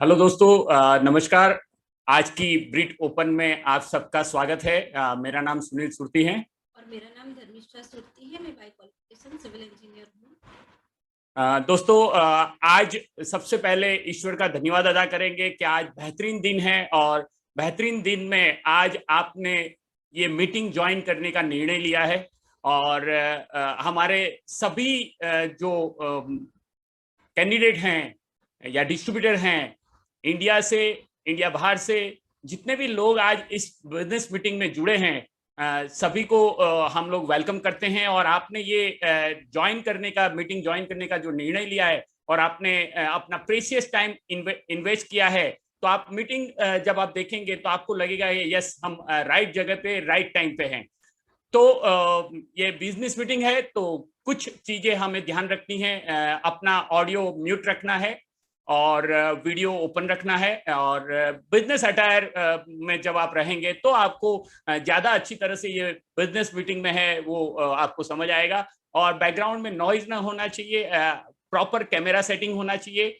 Hello दोस्तों, नमस्कार। आज की ब्रिट ओपन में आप सबका स्वागत है। मेरा नाम सुनील सुरती है। और मेरा नाम धर्मिष्ठा सुरती है। मैं बाय क्वालिफिकेशन सिविल इंजीनियर हूँ। दोस्तों, आज सबसे पहले ईश्वर का धन्यवाद अदा करेंगे कि आज बेहतरीन दिन है और बेहतरीन दिन में आज आपने ये मीटिंग ज्वाइन करने का निर्णय लिया है। और हमारे सभी जो कैंडिडेट हैं या डिस्ट्रीब्यूटर हैं, इंडिया से, इंडिया बाहर से, जितने भी लोग आज इस बिजनेस मीटिंग में जुड़े हैं, सभी को हम लोग वेलकम करते हैं। और आपने ये ज्वाइन करने का, मीटिंग ज्वाइन करने का जो निर्णय लिया है और आपने अपना प्रेशियस टाइम इन्वेस्ट किया है, तो आप मीटिंग जब आप देखेंगे तो आपको लगेगा यस, हम राइट जगह पे राइट टाइम पे हैं। तो ये बिजनेस मीटिंग है, तो कुछ चीजें हमें ध्यान रखनी है। अपना ऑडियो म्यूट रखना है और वीडियो ओपन रखना है। और बिजनेस अटायर में जब आप रहेंगे तो आपको ज्यादा अच्छी तरह से ये बिजनेस मीटिंग में है वो आपको समझ आएगा। और बैकग्राउंड में नॉइज ना होना चाहिए, प्रॉपर कैमरा सेटिंग होना चाहिए।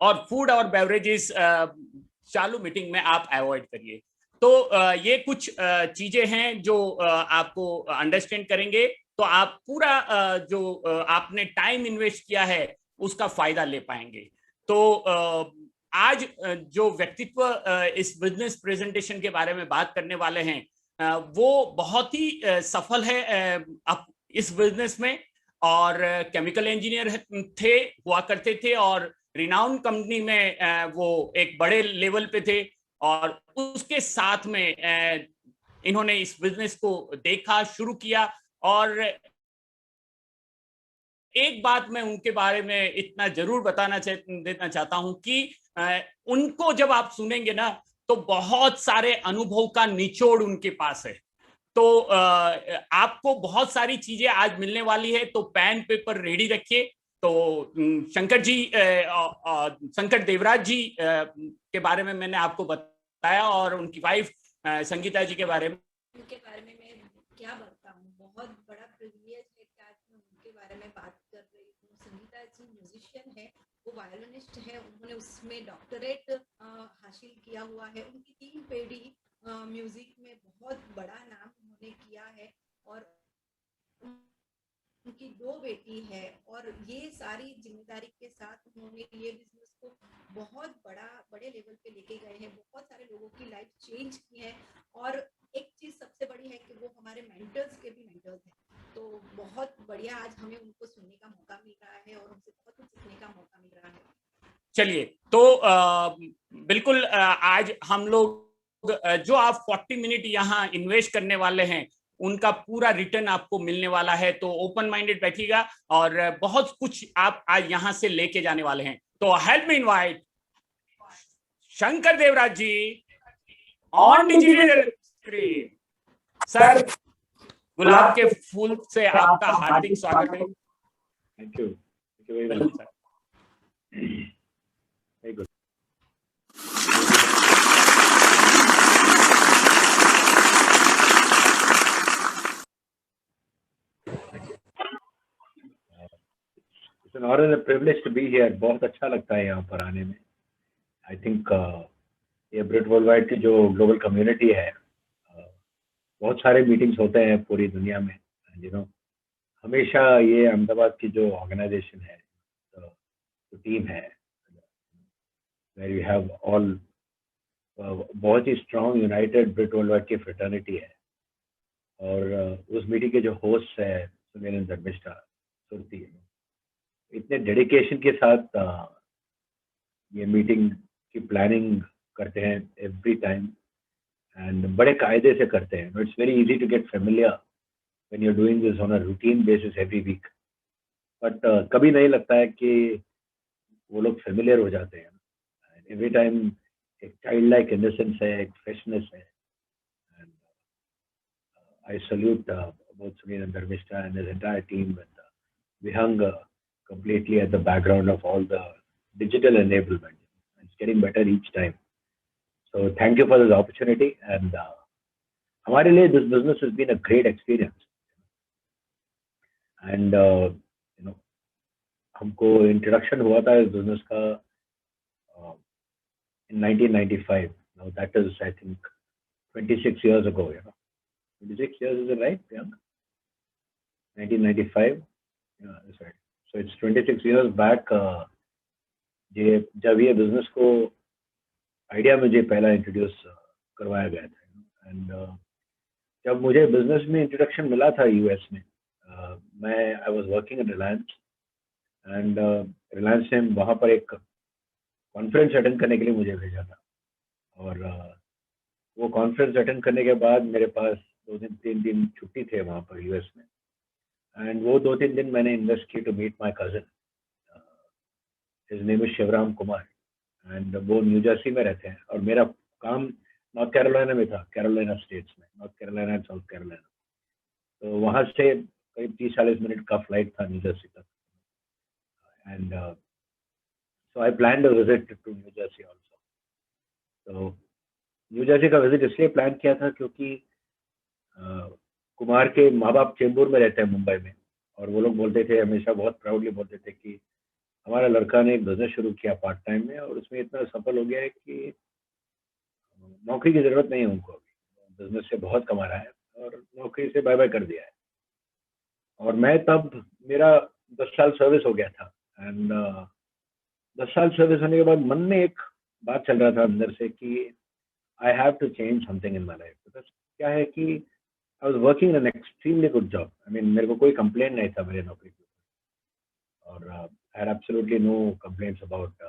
और फूड और बेवरेजेस चालू मीटिंग में आप अवॉइड करिए। तो ये कुछ चीजें हैं जो आपको अंडरस्टैंड करेंगे तो आप पूरा जो आपने टाइम इन्वेस्ट किया है उसका फायदा ले पाएंगे। तो आज जो व्यक्तित्व इस बिजनेस प्रेजेंटेशन के बारे में बात करने वाले हैं, वो बहुत ही सफल है इस बिजनेस में। और केमिकल इंजीनियर थे, हुआ करते थे, और रिनाउंड कंपनी में वो एक बड़े लेवल पे थे। और उसके साथ में इन्होंने इस बिजनेस को देखा, शुरू किया। और एक बात मैं उनके बारे में इतना जरूर देना चाहता हूं कि उनको जब आप सुनेंगे ना, तो बहुत सारे अनुभव का निचोड़ उनके पास है। तो आपको बहुत सारी चीजें आज मिलने वाली है, तो पेन पेपर रेडी रखिए। तो शंकर देवराज जी के बारे में मैंने आपको बताया, और उनकी वाइफ संगीता जी के बारे में। उनके बारे में मैं क्या बताऊं, बहुत बड़ा प्रिविलेज है कि आज मैं उनके बारे में बात कर रही हूँ। संगीता जी म्यूजिशियन है, वो वायोलिनिस्ट है। उन्होंने उसमें डॉक्टरेट हासिल किया हुआ है। उनकी 3 पीढ़ी म्यूजिक में बहुत बड़ा नाम उन्होंने किया है। और उनकी 2 बेटी है, और ये सारी जिम्मेदारी के साथ उन्होंने ये बिजनेस को बहुत बड़े लेवल पे लेके गए हैं। बहुत सारे लोगों की लाइफ चेंज की है। और एक चीज सबसे बड़ी है कि वो हमारे मेंटर्स के भी मेंटर्स हैं। तो बहुत बढ़िया आज हमें उनको सुनने का मौका मिल रहा है और उनसे बहुत कुछ सीखने का मौका मिल रहा है। चलिए, तो बिल्कुल आज हम लोग जो आप 40 मिनट यहाँ इन्वेस्ट करने वाले हैं, उनका पूरा रिटर्न आपको मिलने वाला है। तो ओपन माइंडेड बैठिएगा और बहुत कुछ आप आज यहाँ से लेके जाने वाले हैं। तो help me invite Shankar Devraj ji on digital screen. Sir, गुलाब के फूल से आपका हार्दिक स्वागत है। Thank you very much sir. Very good. It's an honour and privilege to be here. बहुत अच्छा लगता है यहाँ पर आने में। आई थिंक ये ब्रिट वर्ल्डवाइड की जो ग्लोबल कम्युनिटी है, बहुत सारे मीटिंग्स होते हैं पूरी दुनिया में। यू नो, हमेशा ये अहमदाबाद की जो ऑर्गेनाइजेशन है, जो टीम है, वेर यू हैव ऑल बहुत ही स्ट्रॉन्ग यूनाइटेड ब्रिट वर्ल्डवाइड की फ्रेटर्निटी है। और उस मीटिंग के जो होस्ट है सुनील धर्मिष्ठा सुरती, इतने डेडिकेशन के साथ ये मीटिंग की प्लानिंग करते हैं एवरी टाइम, एंड बड़े कायदे से करते हैं। It's very easy to get familiar when you are doing this on a routine basis every week. But कभी नहीं लगता है कि वो लोग फेमिलियर हो जाते हैं। एवरी टाइम एक चाइल्ड लाइक इनोसेंस है, एक फ्रेशनेस है। I salute both Sunil and Dharmishta and his entire team, with Vihang completely at the background of all the digital enablement. It's getting better each time. So thank you for this opportunity. And हमारे लिए this business has been a great experience. And you know, हमको introduction हुआ था इस business का in 1995. Now that is, I think, 26 years ago. 26 years, is it right? Yeah. 1995. Yeah, that's right. So it's 26 years back. जब ये business को idea मुझे पहला इंट्रोड्यूस करवाया गया था, एंड जब मुझे बिजनेस में इंट्रोडक्शन मिला था यूएस में, मैं आई was working in Reliance, and Reliance ने वहाँ पर एक कॉन्फ्रेंस अटेंड करने के लिए मुझे भेजा था, और वो कॉन्फ्रेंस अटेंड करने के बाद मेरे पास 2-3 दिन छुट्टी थे वहाँ पर यूएस में, एंड वो 2-3 दिन मैंने इन्वेस्ट किए to meet my cousin. His name is Shivram Kumar, and वो न्यू जर्सी में रहते हैं, और मेरा काम नॉर्थ कैरोलिना में था, कैरोलिना स्टेट्स में, North Carolina and South Carolina. तो वहाँ से करीब 30-40 मिनट का फ्लाइट था न्यू जर्सी तक, and so I plan a visit to New Jersey also. तो न्यू जर्सी का विजिट इसलिए प्लान किया था क्योंकि कुमार के माँ बाप चेंबूर में रहते हैं मुंबई में, और वो लोग बोलते थे, हमेशा बहुत प्राउडली बोलते थे कि हमारा लड़का ने एक बिजनेस शुरू किया पार्ट टाइम में, और उसमें इतना सफल हो गया है कि नौकरी की जरूरत नहीं है उनको, अभी बिजनेस से बहुत कमा रहा है और नौकरी से बाय बाय कर दिया है. और मैं तब, मेरा 10 साल सर्विस हो गया था, एंड 10 साल सर्विस होने के बाद मन में एक बात चल रहा था अंदर से कि I have to change something in my life. क्या है कि I was working in an extremely good job. I mean, मेरे को कोई कंप्लेंट नहीं था मेरे नौकरी के ऊपर, और I had absolutely no complaints about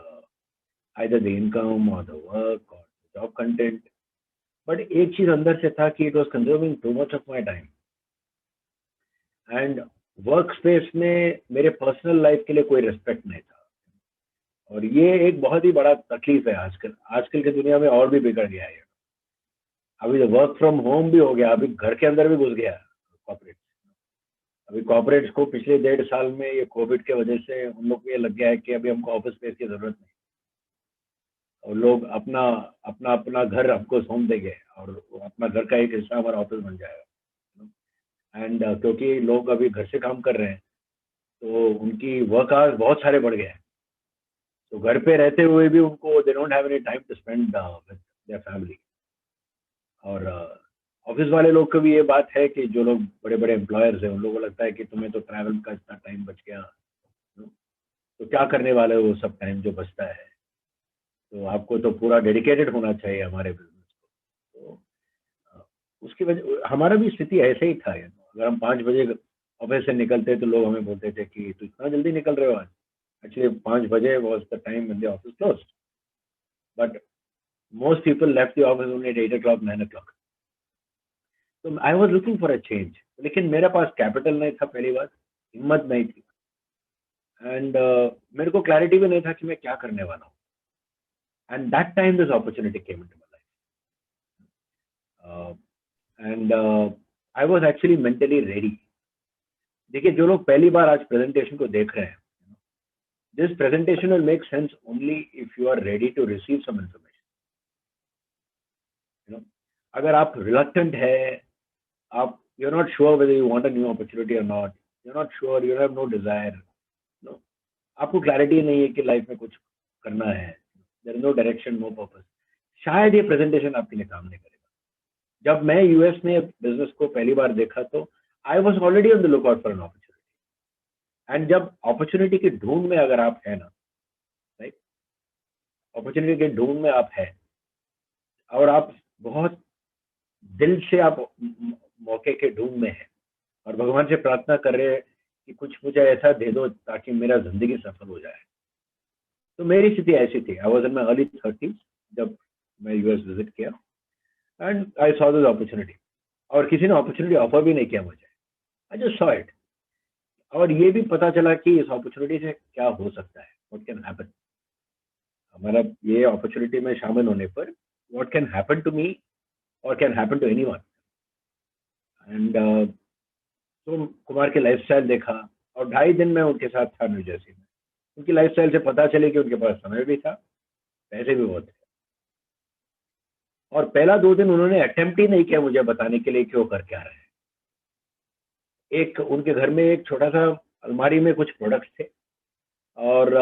either the income और द वर्क और द जॉब कंटेंट. बट एक चीज अंदर से था कि it was consuming too much of my time, and work space में मेरे पर्सनल लाइफ के लिए कोई रिस्पेक्ट नहीं था. और ये एक बहुत ही बड़ा तकलीफ है आजकल की दुनिया में, और भी बिगड़ गया है. अभी तो वर्क फ्रॉम होम भी हो गया, अभी घर के अंदर भी घुस गया कॉर्पोरेट. अभी कॉर्पोरेट्स को पिछले 1.5 साल में ये कोविड के वजह से उन लोग को ये लग गया है कि अभी हमको ऑफिस स्पेस की जरूरत नहीं, और लोग अपना अपना अपना घर हमको सौंप देंगे, और अपना घर का एक हिस्सा हमारा ऑफिस बन जाएगा. एंड क्योंकि लोग अभी घर से काम कर रहे हैं, तो उनकी वर्क आवर्स बहुत सारे बढ़ गए हैं. तो घर पे रहते हुए भी उनको, they don't have any time to spend with their family. और ऑफिस वाले लोग को भी ये बात है कि जो लोग बड़े बड़े एम्प्लॉयर्स हैं, उन लोगों को लगता है कि तुम्हें तो ट्रैवल का इतना टाइम बच गया, तो क्या करने वाले हो वो सब टाइम जो बचता है, तो आपको तो पूरा डेडिकेटेड होना चाहिए हमारे बिजनेस को. तो उसकी वजह, हमारा भी स्थिति ऐसे ही था. अगर हम 5 बजे ऑफिस से निकलते तो लोग हमें बोलते थे कि तू इतना जल्दी निकल रहे हो आज. एक्चुअली 5 बजे was the time when the office closed, but most people left the office only at 8 o'clock, 9 o'clock. So I was looking for a change. लेकिन मेरे पास कैपिटल नहीं था, पहली बात, हिम्मत नहीं थी, एंड मेरे को क्लैरिटी भी नहीं था कि मैं क्या करने वाला हूँ. And that time this opportunity came into my life, and I was actually mentally ready. देखिए, जो लोग पहली बार आज प्रेजेंटेशन को देख रहे हैं, this presentation will make sense only if you are ready to receive some information. अगर आप रिलक्टेंट है, आप you're not sure whether you want a new opportunity or not, you're not sure, you have no desire, आपको clarity नहीं है कि life में कुछ करना है, there is no direction, no purpose, शायद ये प्रेजेंटेशन आपके लिए काम नहीं करेगा. जब मैं यूएस में बिजनेस को पहली बार देखा तो I was already on the look out for an opportunity. And जब अपॉर्चुनिटी की ढूंढ में अगर आप है ना, राइट, अपॉर्चुनिटी के ढूंढ में आप है, और आप बहुत दिल से आप मौके के ढूंढ में है, और भगवान से प्रार्थना कर रहे हैं कि कुछ मुझे ऐसा दे दो ताकि मेरा जिंदगी सफल हो जाए. तो मेरी स्थिति ऐसी थी. I was in my early 30s जब मैं यूएस विजिट किया, and I saw this opportunity. और किसी ने अपॉर्चुनिटी ऑफर भी नहीं किया मुझे, आई जस्ट सॉ इट. और ये भी पता चला कि इस अपॉर्चुनिटी से क्या हो सकता है, व्हाट कैन हैपन. हमारा ये अपॉर्चुनिटी में शामिल होने पर what can happen to me और can happen to anyone. And तो कुमार के लाइफस्टाइल देखा, और 2.5 दिन मैं उनके साथ था न्यू जर्सी में. उनकी लाइफस्टाइल से पता चले कि उनके पास समय भी था, पैसे भी बहुत थे. और पहला 2 दिन उन्होंने अटेम्प्ट ही नहीं किया मुझे बताने के लिए कि वो कर क्या रहे हैं. एक उनके घर में एक छोटा सा अलमारी में कुछ प्रोडक्ट्स थे, और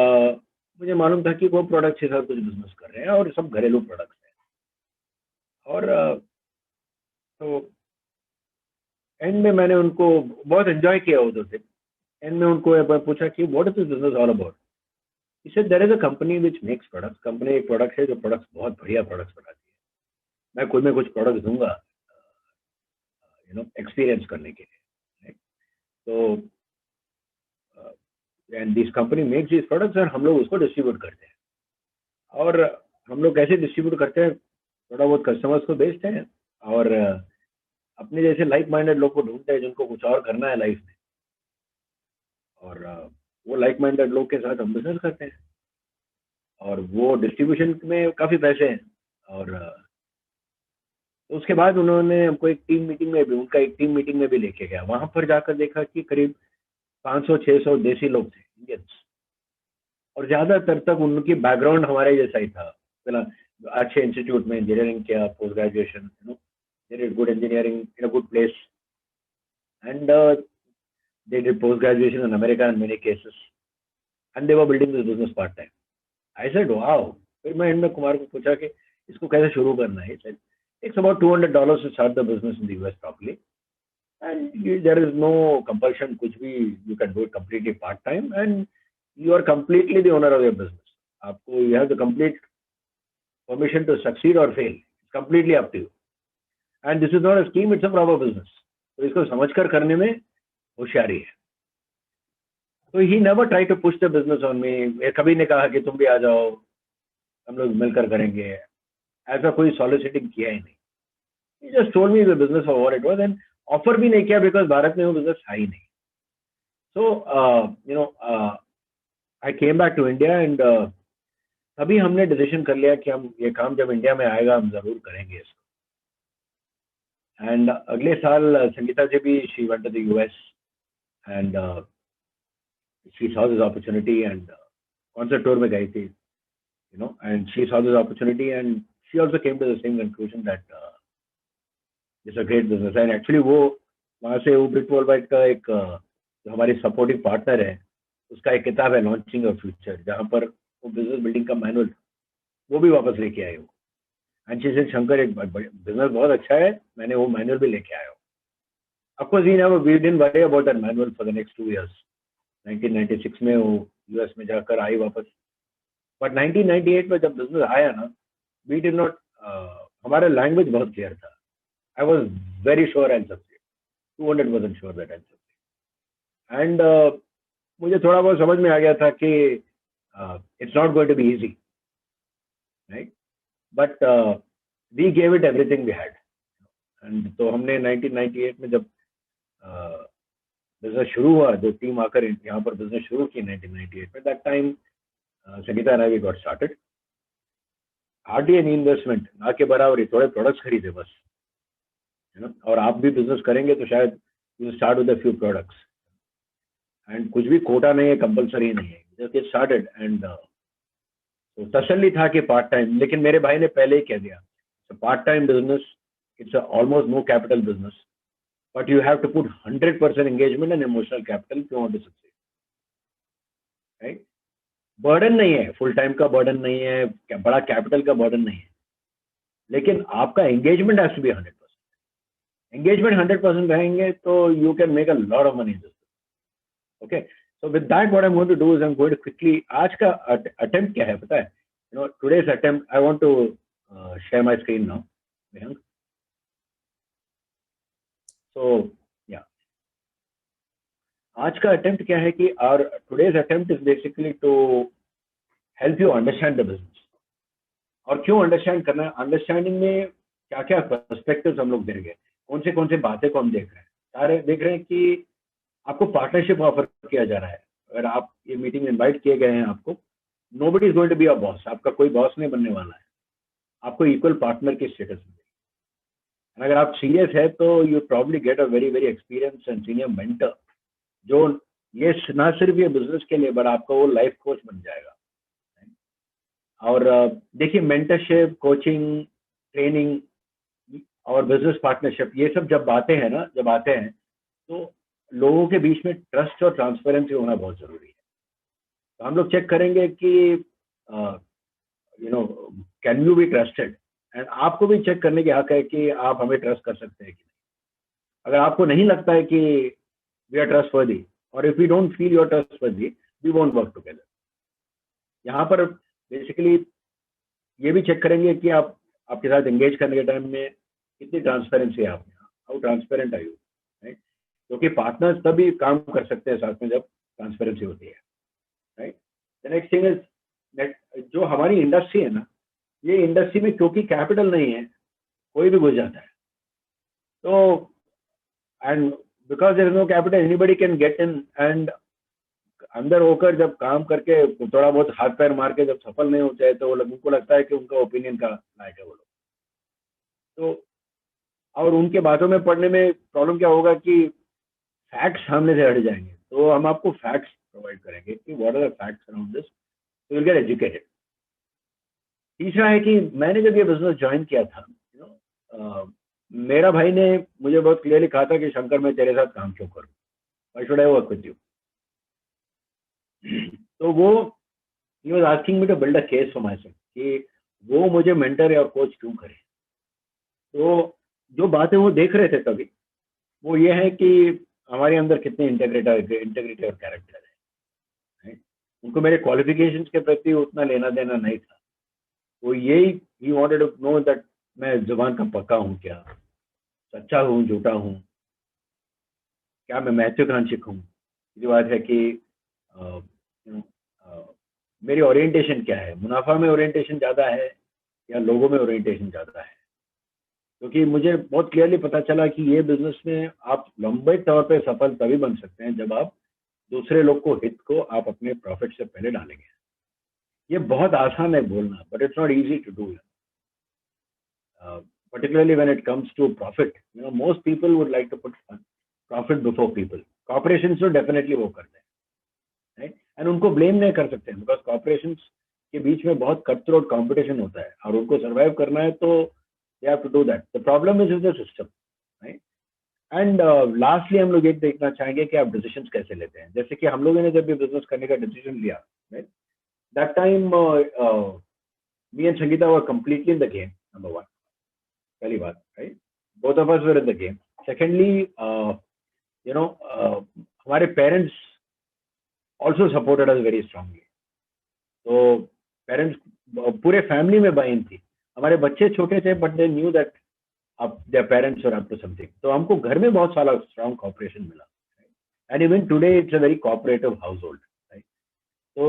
मुझे मालूम था कि वो प्रोडक्ट्स के साथ कुछ बिजनेस कर रहे हैं और सब घरेलू प्रोडक्ट्स हैं। और तो एंड में मैंने उनको बहुत एंजॉय किया उधर से। एंड में उनको एक बार पूछा कि what is this business all about. He said there is a company which makes products. Company एक प्रोडक्ट है जो प्रोडक्ट्स बहुत बढ़िया प्रोडक्ट्स बनाती है। मैं कुछ प्रोडक्ट्स दूंगा एक्सपीरियंस करने के लिए। तो and this company makes this products और हम लोग उसको डिस्ट्रीब्यूट करते हैं। और हम लोग कैसे डिस्ट्रीब्यूट करते हैं, थोड़ा बहुत कस्टमर्स को बेचते हैं और अपने जैसे लाइक माइंडेड लोग को ढूंढते हैं जिनको कुछ और करना है लाइफ में। और वो लाइक माइंडेड लोग के साथ हम बिजनेस करते हैं और वो डिस्ट्रीब्यूशन में काफ़ी पैसे हैं। और तो उसके बाद उन्होंने हमको एक टीम मीटिंग में भी, उनका एक टीम मीटिंग में भी लेके गया। वहां पर जाकर देखा कि करीब 500-600 देसी लोग थे, इंडियंस। और ज़्यादातर तक उनकी बैकग्राउंड हमारे जैसा ही था। पहला अच्छे इंस्टीट्यूट में इंजीनियरिंग किया, post graduation, they did good engineering in a good place, and they did post graduation in America in many cases, and they were building this business part time. I said, wow. फिर मैं इनमें कुमार को पूछा कि इसको कैसे शुरू करना है। He said, it's about $200 to start the business in the US properly, and there is no compulsion. कुछ भी you can do it completely part time, and you are completely the owner of your business. आपको you have the complete permission to succeed or fail. It's completely up to you. And this is not a scheme, it's a proper business. तो इसको समझकर करने में होशियारी है। तो he never try to push the business on me. कभी ने कहा कि तुम भी आ जाओ, हम लोग मिलकर करेंगे, ऐसा कोई सॉलिसिटिंग किया ही नहीं। He just told me the business for what it was, and offer भी नहीं किया बिकॉज भारत में वो बिजनेस था ही नहीं। So I came back to India and तभी हमने डिसीजन कर लिया कि हम ये काम जब इंडिया में आएगा हम जरूर करेंगे इसको। एंड अगले साल संगीता जी भी, she went to the US and she saw this opportunity and concert tour में गई थी, and she saw this opportunity and she also came to the same conclusion that it's a great business. And actually वो वहाँ से वो ब्रिट worldwide का एक जो हमारी सपोर्टिव पार्टनर है, उसका एक किताब है लॉन्चिंग ऑफ फ्यूचर, जहाँ पर वो बिजनेस बिल्डिंग का मैनुअल वो भी वापस लेके आए वो। एंड शी सेड, शंकर एक बिजनेस बहुत अच्छा है, मैंने वो मैनुअल भी लेके आया हूँ। Of course, we didn't worry about that manual for the next 2 years. 1996 में वो यूएस में जाकर आई वापस। बट 1998 में जब बिजनेस आया ना, वी डिड नॉट, हमारा लैंग्वेज बहुत क्लियर था। I was very sure and success, 200% sure that I success. And मुझे थोड़ा बहुत समझ में आ गया था कि it's not going to be easy, right, but we gave it everything we had. And तो हमने 1998 में जब बिजनेस शुरू हुआ, जो टीम आकर यहाँ पर बिजनेस शुरू की 1998 में, that time Sangeeta and I got started. Hardly any investment, ना के बराबर, थोड़े प्रोडक्ट्स खरीदे बस, और आप भी बिजनेस करेंगे तो शायद you start with a few products, and कुछ भी कोटा नहीं है, कंपलसरी नहीं है, जस्ट गेट स्टार्टेड। एंड तो तसल्ली था कि पार्ट टाइम, लेकिन मेरे भाई ने पहले ही कह दिया, part time business, it's almost no capital business, but you have to put 100% engagement and emotional capital if you want to succeed, right? Burden नहीं है, फुल टाइम का बर्डन नहीं है, बड़ा कैपिटल का बर्डन नहीं है, लेकिन आपका engagement has to be 100%। Engagement 100% रहेंगे तो you can make a lot of money in this. Okay, so with that what I am going to do is I am going to quickly, आज का attempt क्या है पता है, today's attempt, I want to share my screen now. So yeah, आज का attempt क्या है कि our today's attempt is basically to help you understand the business। और क्यों अंडरस्टैंड करना है, अंडरस्टैंडिंग में क्या क्या पर्सपेक्टिव्स हम लोग देख रहे हैं, कौन से बातें को हम देख रहे हैं, सारे देख रहे हैं कि आपको पार्टनरशिप ऑफर किया जा रहा है। अगर आप ये मीटिंग में इन्वाइट किए गए हैं, आपको nobody is going to be a boss, आपका कोई बॉस नहीं बनने वाला है, आपको इक्वल पार्टनर के स्टेटस में। अगर आप सीरियस है तो you probably get a very very experience and senior mentor, जो ये ना सिर्फ ये बिजनेस के लिए बट आपका वो लाइफ कोच बन जाएगा। और देखिए, मेंटरशिप, कोचिंग, ट्रेनिंग और बिजनेस पार्टनरशिप, ये सब जब आते हैं ना, जब आते हैं तो लोगों के बीच में ट्रस्ट और ट्रांसपेरेंसी होना बहुत जरूरी है। तो हम लोग चेक करेंगे कि can you be trusted, and आपको भी चेक करने की हक है कि आप हमें ट्रस्ट कर सकते हैं कि नहीं। अगर आपको नहीं लगता है कि वी आर ट्रस्टवर्दी, और if we don't feel you are trustworthy, we won't work together. यहाँ पर बेसिकली ये भी चेक करेंगे कि आप आपके साथ एंगेज करने के टाइम में कितनी ट्रांसपेरेंसी है आप में, how transparent are you, right. क्योंकि पार्टनर्स तभी काम कर सकते हैं साथ में जब ट्रांसपेरेंसी होती है, right. The next thing is जो हमारी इंडस्ट्री है ना, ये इंडस्ट्री में क्योंकि कैपिटल नहीं है, कोई भी घुस जाता है। तो and because there is no capital, anybody can get in, and अंदर होकर जब काम करके थोड़ा बहुत हाथ पैर मार के जब सफल नहीं होते हैं, तो वो लोग, उनको लगता है कि उनका ओपिनियन का लायक है वो लोग। तो और उनके बातों में पढ़ने में प्रॉब्लम क्या होगा कि फैक्ट्स सामने से हट जाएंगे। तो हम आपको फैक्ट्स प्रोवाइड करेंगे कि what are the facts around this, you will get educated. तीसरा है कि मैंने जब ये बिजनेस ज्वाइन किया था, मेरा भाई ने मुझे बहुत क्लियरली कहा था कि शंकर, मैं तेरे साथ काम क्यों करूं, why should I work with you. तो वो he was asking me to build a case for myself कि वो मुझे मेंटर और कोच क्यों करे। तो जो बातें वो देख रहे थे तभी, वो ये है कि हमारे अंदर कितने इंटीग्रिटी और कैरेक्टर है, right? उनको मेरे क्वालिफिकेशंस के प्रति उतना लेना देना नहीं था। वो यही he wanted to know that मैं जुबान का पक्का हूँ क्या, सच्चा हूँ, झूठा हूँ, क्या मैं महत्वाकांक्षी हूँ। ये बात है कि मेरी ओरिएंटेशन क्या है, मुनाफा में ओरिएंटेशन ज़्यादा है या लोगों में ओरिएंटेशन ज़्यादा है। क्योंकि मुझे बहुत क्लियरली पता चला कि ये बिजनेस में आप लंबे तौर पे सफल तभी बन सकते हैं जब आप दूसरे लोग को हित को आप अपने प्रॉफिट से पहले डालेंगे। ये बहुत आसान है बोलना, but it's not easy to do. particularly when it comes to profit, most people would like to put profit before people. Corporations तो definitely वो करते हैं, right? And उनको blame नहीं कर सकते हैं because corporations के बीच में बहुत cutthroat competition होता है और उनको survive करना है तो they have to do that. The problem is the system, right? And lastly हम लोग एक देखना चाहेंगे कि आप decisions कैसे लेते हैं। जैसे कि हम लोगों ने जब भी business करने का decision लिया, right? That time me and Sangeeta were completely in the game, number one. पहली बात, right? Both of us were in the game. Secondly, हमारे parents also supported us very strongly. तो parents पूरे family में buy-in थी। हमारे बच्चे छोटे थे, but they knew that their parents were up to something. तो हमको घर में बहुत सारा strong cooperation मिला, right? And even today it's a very cooperative household, right? तो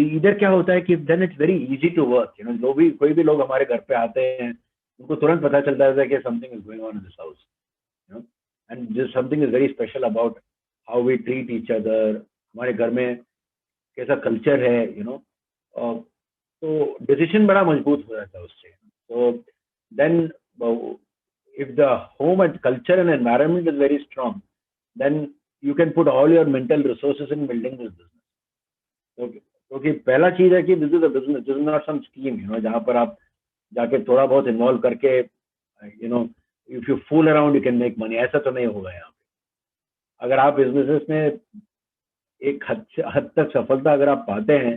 इधर क्या होता है कि then it's very easy to work. जो भी कोई भी लोग हमारे घर पे आते हैं, उनको तुरंत पता चलता है कि something is going on in this house, and just something is very special about how we treat each other. हमारे घर में कैसा कल्चर है, तो डिसीजन बड़ा मजबूत हो जाता है उससे। So then if the home and culture and environment is very strong, then you can put all your mental resources in building this business. क्योंकि पहला चीज है कि this is a business, this is not some scheme, जहाँ पर आप जाके थोड़ा बहुत इन्वॉल्व करके if you fool around you can make money, ऐसा तो नहीं होगा यहाँ पे। अगर आप बिजनेस में एक हद तक सफलता अगर आप पाते हैं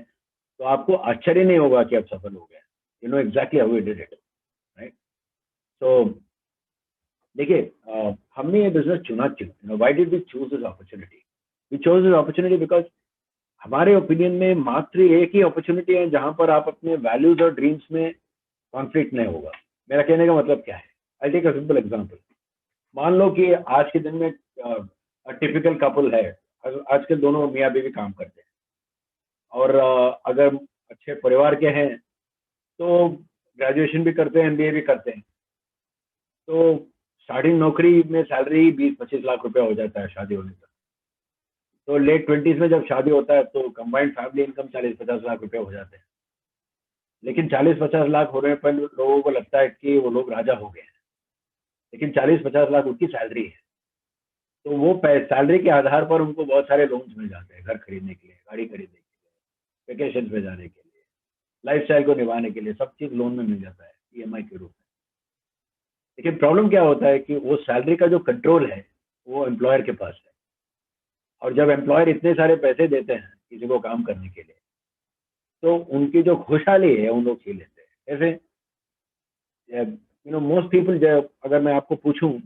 तो आपको आश्चर्य नहीं होगा कि आप सफल हो गए। Exactly how we did it, right. तो देखिए, हमने ये बिजनेस चुना क्यों, why did we choose this opportunity? We choose this opportunity because हमारे ओपिनियन में मात्र एक ही अपॉर्चुनिटी है जहां पर आप अपने वैल्यूज और ड्रीम्स में कॉन्फ्लिक्ट नहीं होगा। मेरा कहने का मतलब क्या है, I take a simple example. मान लो कि आज के दिन में टिपिकल कपल है, आजकल दोनों मियाँ बीवी काम करते हैं और अगर अच्छे परिवार के हैं तो ग्रेजुएशन भी करते हैं, एमबीए भी करते हैं, तो स्टार्टिंग नौकरी में सैलरी 20-25 लाख रुपया हो जाता है शादी होने तक। तो लेट 20s में जब शादी होता है तो कंबाइंड फैमिली इनकम 40-50 लाख रुपया हो जाते हैं। लेकिन 40-50 लाख होने पर लोगों को लगता है कि वो लोग राजा हो गए हैं, लेकिन 40-50 लाख उनकी सैलरी है। तो वो सैलरी के आधार पर उनको बहुत सारे लोन्स मिल जाते हैं, घर खरीदने के लिए, गाड़ी खरीदने के लिए, वेकेशन पे जाने के लिए, लाइफस्टाइल को निभाने के लिए, सब चीज़ लोन में मिल जाता है ईएमआई के रूप में। लेकिन प्रॉब्लम क्या होता है कि वो सैलरी का जो कंट्रोल है वो एम्प्लॉयर के पास है, और जब एम्प्लॉयर इतने सारे पैसे देते हैं किसी को काम करने के लिए, तो उनकी जो खुशहाली है उन लोग छीन लेते हैं। जैसे मोस्ट पीपल, अगर मैं आपको पूछूं,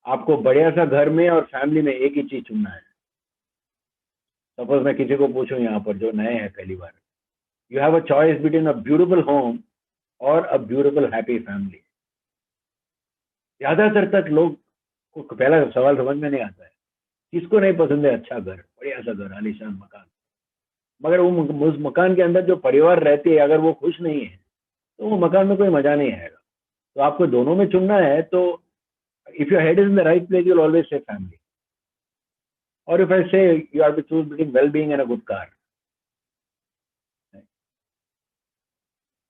आपको बढ़िया सा घर में और फैमिली में एक ही चीज चुनना है। सपोज मैं किसी को पूछूं यहाँ पर जो नए हैं पहली बार, you have a choice between a beautiful home और अ ब्यूटीफुल हैप्पी फैमिली। ज्यादातर तक लोग को पहला सवाल समझ में नहीं आता है, किसको नहीं पसंद है अच्छा घर, बढ़िया सा घर, आलीशान मकान। मगर वो उस मकान के अंदर जो परिवार रहती है, अगर वो खुश नहीं है तो वो मकान में कोई मजा नहीं आएगा। तो आपको दोनों में चुनना है, तो if your head is in the right place, you will always say family. और if I say you have to choose between well being and a good car,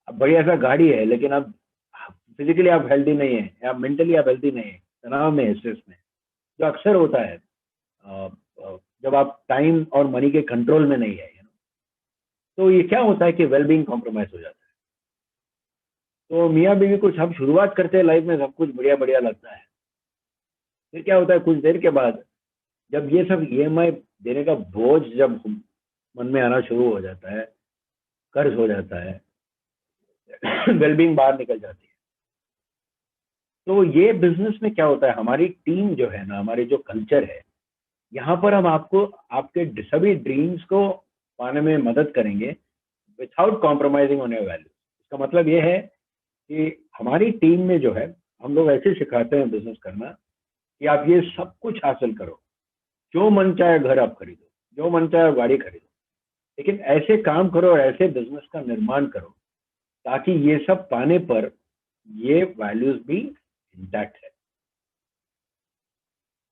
अब बढ़िया सा गाड़ी है लेकिन अब फिजिकली आप हेल्दी नहीं है, या मेंटली आप हेल्दी नहीं है, तनाव में है, स्ट्रेस में, जो अक्सर होता है जब आप टाइम और मनी के कंट्रोल में नहीं है, तो ये क्या होता है कि वेलबींग कॉम्प्रोमाइज हो जाता है। तो मियाँ बीवी कुछ हम शुरुआत करते हैं लाइफ में, सब कुछ बढ़िया बढ़िया लगता है, फिर क्या होता है कुछ देर के बाद जब ये सब EMI देने का बोझ जब मन में आना शुरू हो जाता है, कर्ज हो जाता है, वेलबींग बाहर निकल जाती है। तो ये बिजनेस में क्या होता है, हमारी टीम जो है ना, हमारी जो कल्चर है, यहाँ पर हम आपको आपके सभी ड्रीम्स को पाने में मदद करेंगे without compromising on your value. इसका मतलब ये है कि हमारी टीम में जो है, हम लोग ऐसे सिखाते हैं बिजनेस करना कि आप ये सब कुछ हासिल करो, जो मन चाहे घर आप खरीदो, जो मन चाहे गाड़ी खरीदो, लेकिन ऐसे काम करो और ऐसे बिजनेस का निर्माण करो ताकि ये सब पाने पर ये वैल्यूज भी इंटैक्ट है।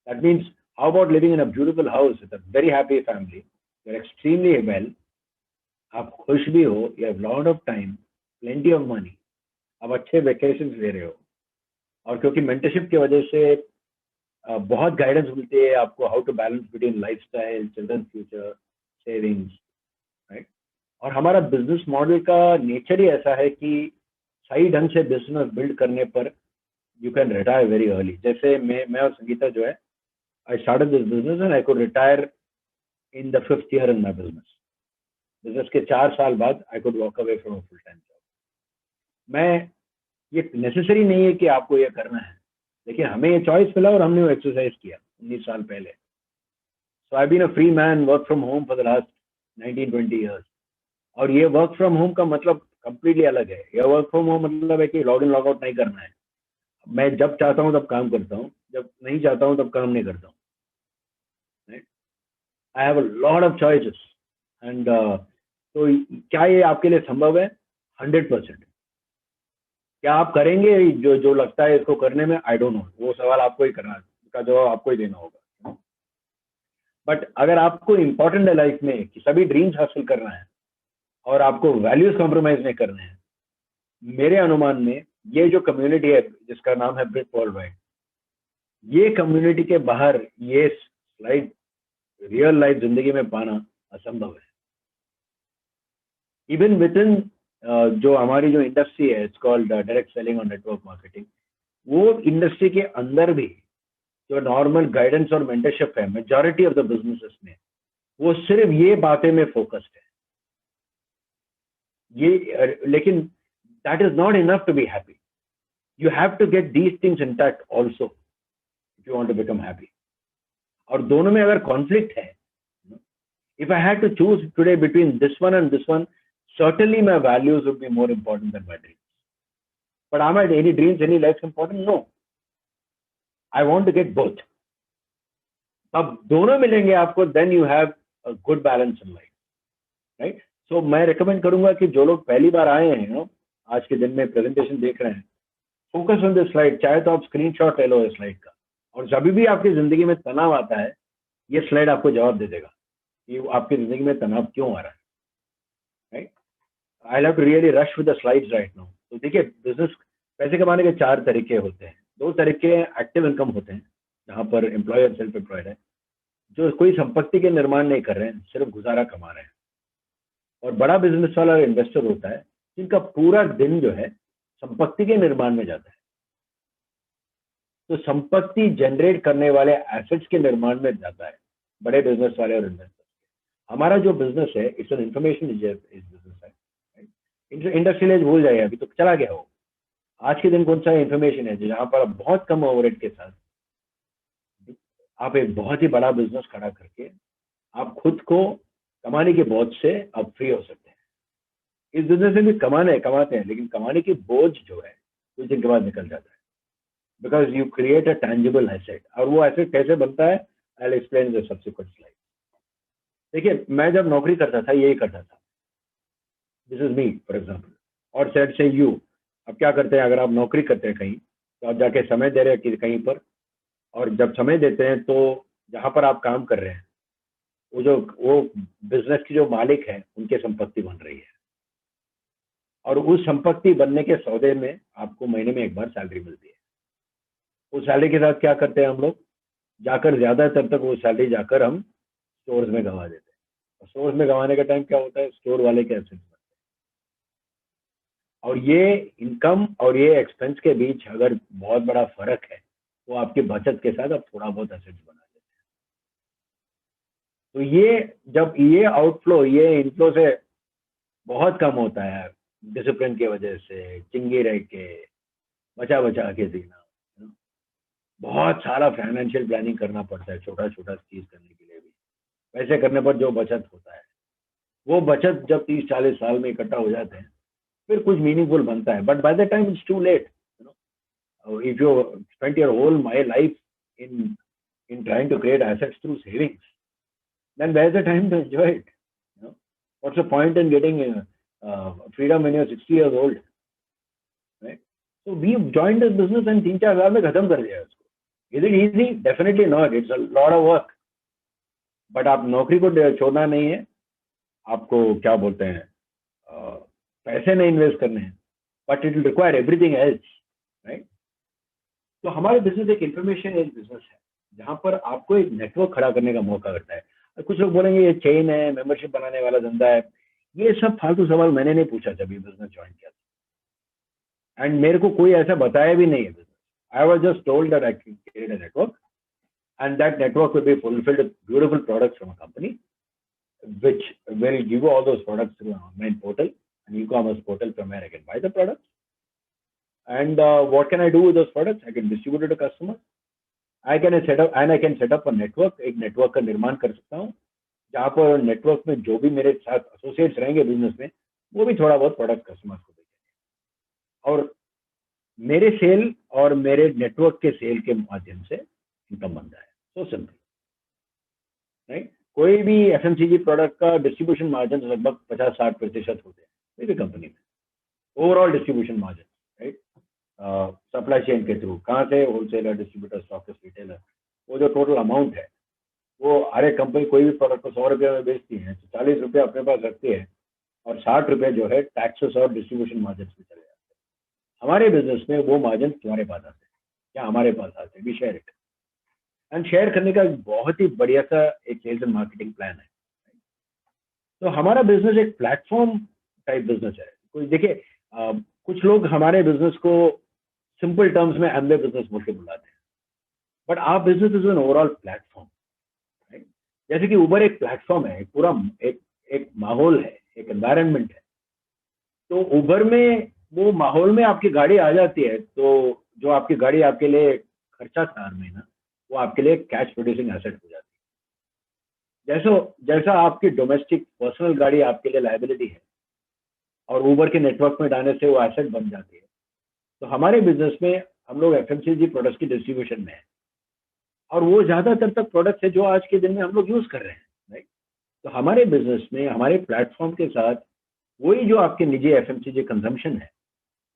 That means, how about living in a beautiful house with a very happy family? You're extremely well. आप खुश भी हो, you have lot of time, plenty of money. आप अच्छे वेकेशन ले रहे हो, और क्योंकि मेंटरशिप की वजह से बहुत गाइडेंस मिलती है आपको, how to balance between lifestyle, children future, savings, right. और हमारा बिजनेस मॉडल का नेचर ही ऐसा है कि सही ढंग से बिजनेस बिल्ड करने पर you can retire very early. जैसे मैं और संगीता जो है, I started this business and I could retire in the 5th year in my business. Business के 4 साल बाद I could walk away from a full time job. मैं, ये नेसेसरी नहीं है कि आपको ये करना है, लेकिन हमें ये चॉइस मिला और हमने वो एक्सरसाइज किया 19 साल पहले। So I've been a free man, work from home for the last 19-20 years. और ये वर्क फ्रॉम होम का मतलब कंप्लीटली अलग है। ये वर्क फ्रॉम होम मतलब है कि लॉग इन लॉग आउट नहीं करना है। मैं जब चाहता हूँ तब काम करता हूँ, जब नहीं चाहता हूँ तब काम नहीं करता हूँ। I have a lot of choices and तो क्या ये आपके लिए संभव है? 100%। क्या आप करेंगे जो लगता है इसको करने में? आई डोंट नो, वो सवाल आपको ही करना है, इसका जवाब आपको ही देना होगा। बट अगर आपको इम्पोर्टेंट है लाइफ में कि सभी ड्रीम्स हासिल करना है और आपको वैल्यूज कॉम्प्रोमाइज नहीं करने हैं, मेरे अनुमान में ये जो कम्युनिटी है जिसका नाम है ब्रिट वर्ल्डवाइड, ये कम्युनिटी के बाहर ये स्लाइड रियल लाइफ जिंदगी में पाना असंभव है। इवन विद इन जो हमारी जो इंडस्ट्री है, इट्स कॉल्ड डायरेक्ट सेलिंग और नेटवर्क मार्केटिंग, वो इंडस्ट्री के अंदर भी जो नॉर्मल गाइडेंस और मेंटरशिप है, मेजॉरिटी ऑफ द बिजनेसेस में वो सिर्फ ये बातें में फोकस्ड है। ये लेकिन that is not enough to be happy. You have to get these things intact also if you want to become happy. और दोनों में अगर कॉन्फ्लिक्ट है, if I had to choose today between this one and this one, certainly my values would be more important than my dreams. But are my any dreams, any lives important? No. I want to get both. अब दोनों मिलेंगे आपको, then you have a good balance in life, right? So मैं recommend करूंगा कि जो लोग पहली बार आए हैं, आज के दिन में प्रेजेंटेशन देख रहे हैं, फोकस ऑन दिस स्लाइड। चाहे तो आप स्क्रीनशॉट ले लो इस स्लाइड का, और जब भी आपकी जिंदगी में तनाव आता है, ये स्लाइड आपको जवाब दे देगा कि आपकी जिंदगी में तनाव क्यों आ रहा है, right. I have to really rush with the slides right now. तो देखिए, बिजनेस पैसे कमाने के 4 तरीके होते हैं। 2 तरीके एक्टिव इनकम होते हैं, जहाँ पर एम्प्लॉय और सेल्फ एम्प्लॉयड है, जो कोई संपत्ति के निर्माण नहीं कर रहे हैं, सिर्फ गुजारा कमा रहे हैं। और बड़ा बिजनेस वाला इन्वेस्टर होता है जिनका पूरा दिन जो है संपत्ति के निर्माण में जाता है। तो संपत्ति जनरेट करने वाले एसेट्स के निर्माण में जाता है बड़े बिजनेस वाले और इन्वेस्टर। हमारा जो बिजनेस है it's an information is business है। इंडस्ट्रियल एज भूल जाइए, अभी तो चला गया हो। आज के दिन कौन सा इंफॉर्मेशन है जहाँ पर आप बहुत कम ओवरहेड के साथ आप एक बहुत ही बड़ा बिजनेस खड़ा करके आप खुद को कमाने के बोझ से आप फ्री हो सकते हैं। इस बिजनेस में भी कमाते हैं, लेकिन कमाने की बोझ जो है कुछ दिन के बाद निकल जाता है, because you create a tangible asset. और वो एसेट कैसे बनता है, I will explain the subsequent slide. देखिए, मैं जब नौकरी करता था यही करता था, this is me for example, और सेट से यू। अब क्या करते हैं, अगर आप नौकरी करते हैं कहीं तो आप जाके समय दे रहे हैं कहीं पर, और जब समय देते हैं तो जहाँ पर आप काम कर रहे हैं वो बिजनेस की जो मालिक है उनके संपत्ति बन रही है, और उस संपत्ति बनने के सौदे में आपको महीने में एक बार सैलरी मिलती है। उस सैलरी के साथ क्या करते हैं हम लोग, जाकर ज्यादातर तक वो सैलरी जाकर हम स्टोर्स में गंवा देते हैं। स्टोर्स में गंवाने का टाइम क्या होता है, स्टोर वाले के एसेट्स बनते हैं। और ये इनकम और ये एक्सपेंस के बीच अगर बहुत बड़ा फर्क है तो आपकी बचत के साथ आप थोड़ा बहुत एसेट्स बना देते हैं। तो ये जब ये आउटफ्लो ये इनफ्लो से बहुत कम होता है, डिसिप्लिन की वजह से, चिंगी रह के, बचा बचा के जीना, बहुत सारा फाइनेंशियल प्लानिंग करना पड़ता है छोटा छोटा चीज करने के लिए भी। वैसे करने पर जो बचत होता है वो बचत जब 30-40 साल में इकट्ठा हो जाते हैं फिर कुछ मीनिंगफुल बनता है। But by the time it's too late, if you spent your whole my life in trying to create assets through savings, then where's the time to enjoy it? What's the point in getting freedom when you're 60 years old, right? So we joined this business and 3-4 साल में खत्म कर दिया उसको। Is it easy? Definitely not. It's a lot of work. But आप नौकरी को छोड़ना नहीं है, आपको क्या बोलते हैं, पैसे नहीं इन्वेस्ट करने हैं, but it will require everything else, right? तो हमारे बिजनेस एक इंफॉर्मेशन एज बिजनेस है जहां पर आपको एक नेटवर्क खड़ा करने का मौका करता है। कुछ लोग बोलेंगे ये चेन है, मेंबरशिप बनाने वाला धंधा है, ये सब फालतू सवाल मैंने नहीं पूछा जब ये बिजनेस ज्वाइन किया था, एंड मेरे को कोई ऐसा बताया भी नहीं है business. I was just told that I can create a network and that network will be fulfilled with beautiful products from a company which will give you all those products through an online portal, an e-commerce portal from where I can buy the products. And what can I do with those products? I can distribute it to customers. I can set up a network. एक network का निर्माण कर सकता हूँ जहाँ पर network में जो भी मेरे साथ एसोसिएट्स रहेंगे बिजनेस में वो भी थोड़ा बहुत प्रोडक्ट कस्टमर्स को देंगे, और मेरे सेल और मेरे नेटवर्क के सेल के माध्यम से इनकम बनता है। So simple, right? कोई भी एफएमसीजी प्रोडक्ट का डिस्ट्रीब्यूशन मार्जिन लगभग 50-60% होते हैं मेरी कंपनी में, overall distribution margin, right? Supply chain के थ्रू, कहाँ से, होलसेलर, डिस्ट्रीब्यूटर, स्टॉकिस्ट, रिटेलर, वो जो टोटल अमाउंट है वो हर एक कंपनी कोई भी प्रोडक्ट को 100 रुपये में बेचती है तो 40 रुपये अपने पास रखती है और 60 रुपये जो है टैक्सेस और डिस्ट्रीब्यूशन मार्जिन में चले जाते हैं। हमारे बिजनेस में वो मार्जिन तुम्हारे पास आते हैं या हमारे पास आते हैं, we share it, and share करने का बहुत ही बढ़िया सा एक सेल्स एंड मार्केटिंग प्लान है। तो हमारा बिजनेस एक प्लेटफॉर्म टाइप बिजनेस है। कोई देखिए, कुछ लोग हमारे बिजनेस को सिंपल टर्म्स में एमवे बिजनेस बोल के बुलाते हैं, but our business is an overall platform, right? जैसे कि उबर एक प्लेटफॉर्म है, एक पूरा एक माहौल है, एक एनवायरनमेंट है। तो उबर में वो माहौल में आपकी गाड़ी आ जाती है तो जो आपकी गाड़ी आपके लिए खर्चा था हर महीना वो आपके लिए कैश प्रोड्यूसिंग एसेट हो जाती है। जैसा आपकी डोमेस्टिक पर्सनल गाड़ी आपके लिए लायबिलिटी है और उबर के नेटवर्क में डालने से वो एसेट बन जाती है, तो हमारे बिजनेस में हम लोग एफएमसीजी प्रोडक्ट्स की डिस्ट्रीब्यूशन में है और वो ज्यादातर तक प्रोडक्ट्स है जो आज के दिन में हम लोग यूज कर रहे हैं, राइट? तो हमारे बिजनेस में हमारे प्लेटफॉर्म के साथ वही जो आपके निजी एफएमसीजी कंजम्पशन है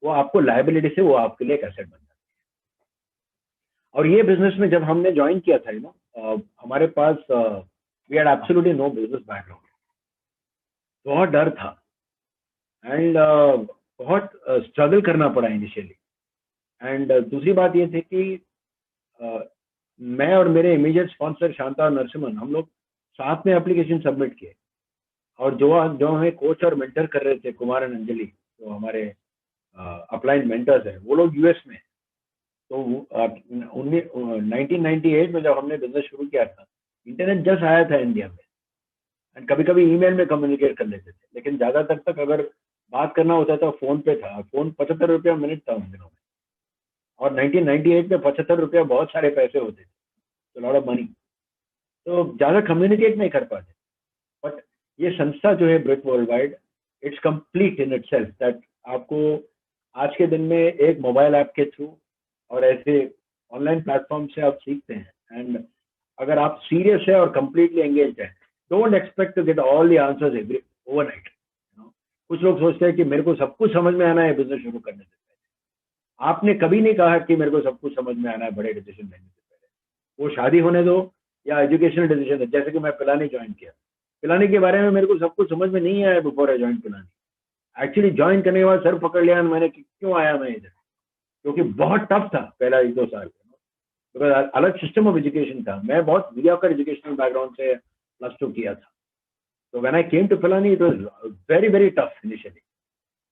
वो आपको लायबिलिटी से वो आपके लिए एक एसेट बन जाती है। और ये बिजनेस में जब हमने ज्वाइन किया था हमारे पास we had absolutely no business background, बहुत डर था एंड बहुत स्ट्रगल करना पड़ा इनिशियली। एंड दूसरी बात ये थी कि मैं और मेरे इमीडिएट स्पॉन्सर शांता और नरसिम्हन हम लोग साथ में एप्लीकेशन सबमिट किए, और जो हमें कोच और मेंटर कर रहे थे, कुमार एंड अंजलि, जो हमारे अपलाइंड मेंटर्स हैं, वो लोग यूएस में। तो 1998 में जब हमने बिजनेस शुरू किया था, इंटरनेट जस्ट आया था इंडिया में, एंड कभी कभी ईमेल में कम्युनिकेट कर लेते थे, लेकिन ज्यादातर तक अगर बात करना होता था फोन पे था। फोन 75 रुपया मिनट था उन दिनों में, और 1998 में 75 रुपया बहुत सारे पैसे होते थे, तो लॉट ऑफ मनी। तो ज्यादा कम्युनिकेट नहीं कर पाते। बट ये संस्था जो है Britt World Wide, it's complete in itself that आपको आज के दिन में एक मोबाइल ऐप के थ्रू और ऐसे ऑनलाइन प्लेटफॉर्म से आप सीखते हैं। एंड अगर आप सीरियस है और कंप्लीटली एंगेज है, don't expect to get all the answers every overnight. कुछ लोग सोचते हैं कि मेरे को सब कुछ समझ में आना है बिजनेस शुरू करने से पहले। आपने कभी नहीं कहा कि मेरे को सब कुछ समझ में आना है बड़े डिसीजन लेने से पहले। वो शादी होने दो या एजुकेशनल डिसीजन है, जैसे कि मैं पिलानी ज्वाइन किया, पिलानी के बारे में मेरे को सब कुछ समझ में नहीं आया before I join Pilani. Actually join करने के बाद सर पकड़ लिया मैंने कि क्यों आया मैं इधर, क्योंकि बहुत टफ था पहला 1-2 साल, बिकॉज अलग सिस्टम ऑफ एजुकेशन था। मैं बहुत मीडियोकर एजुकेशनल बैकग्राउंड से +2 किया था। So when I came to Pilani, it was very, very tough initially,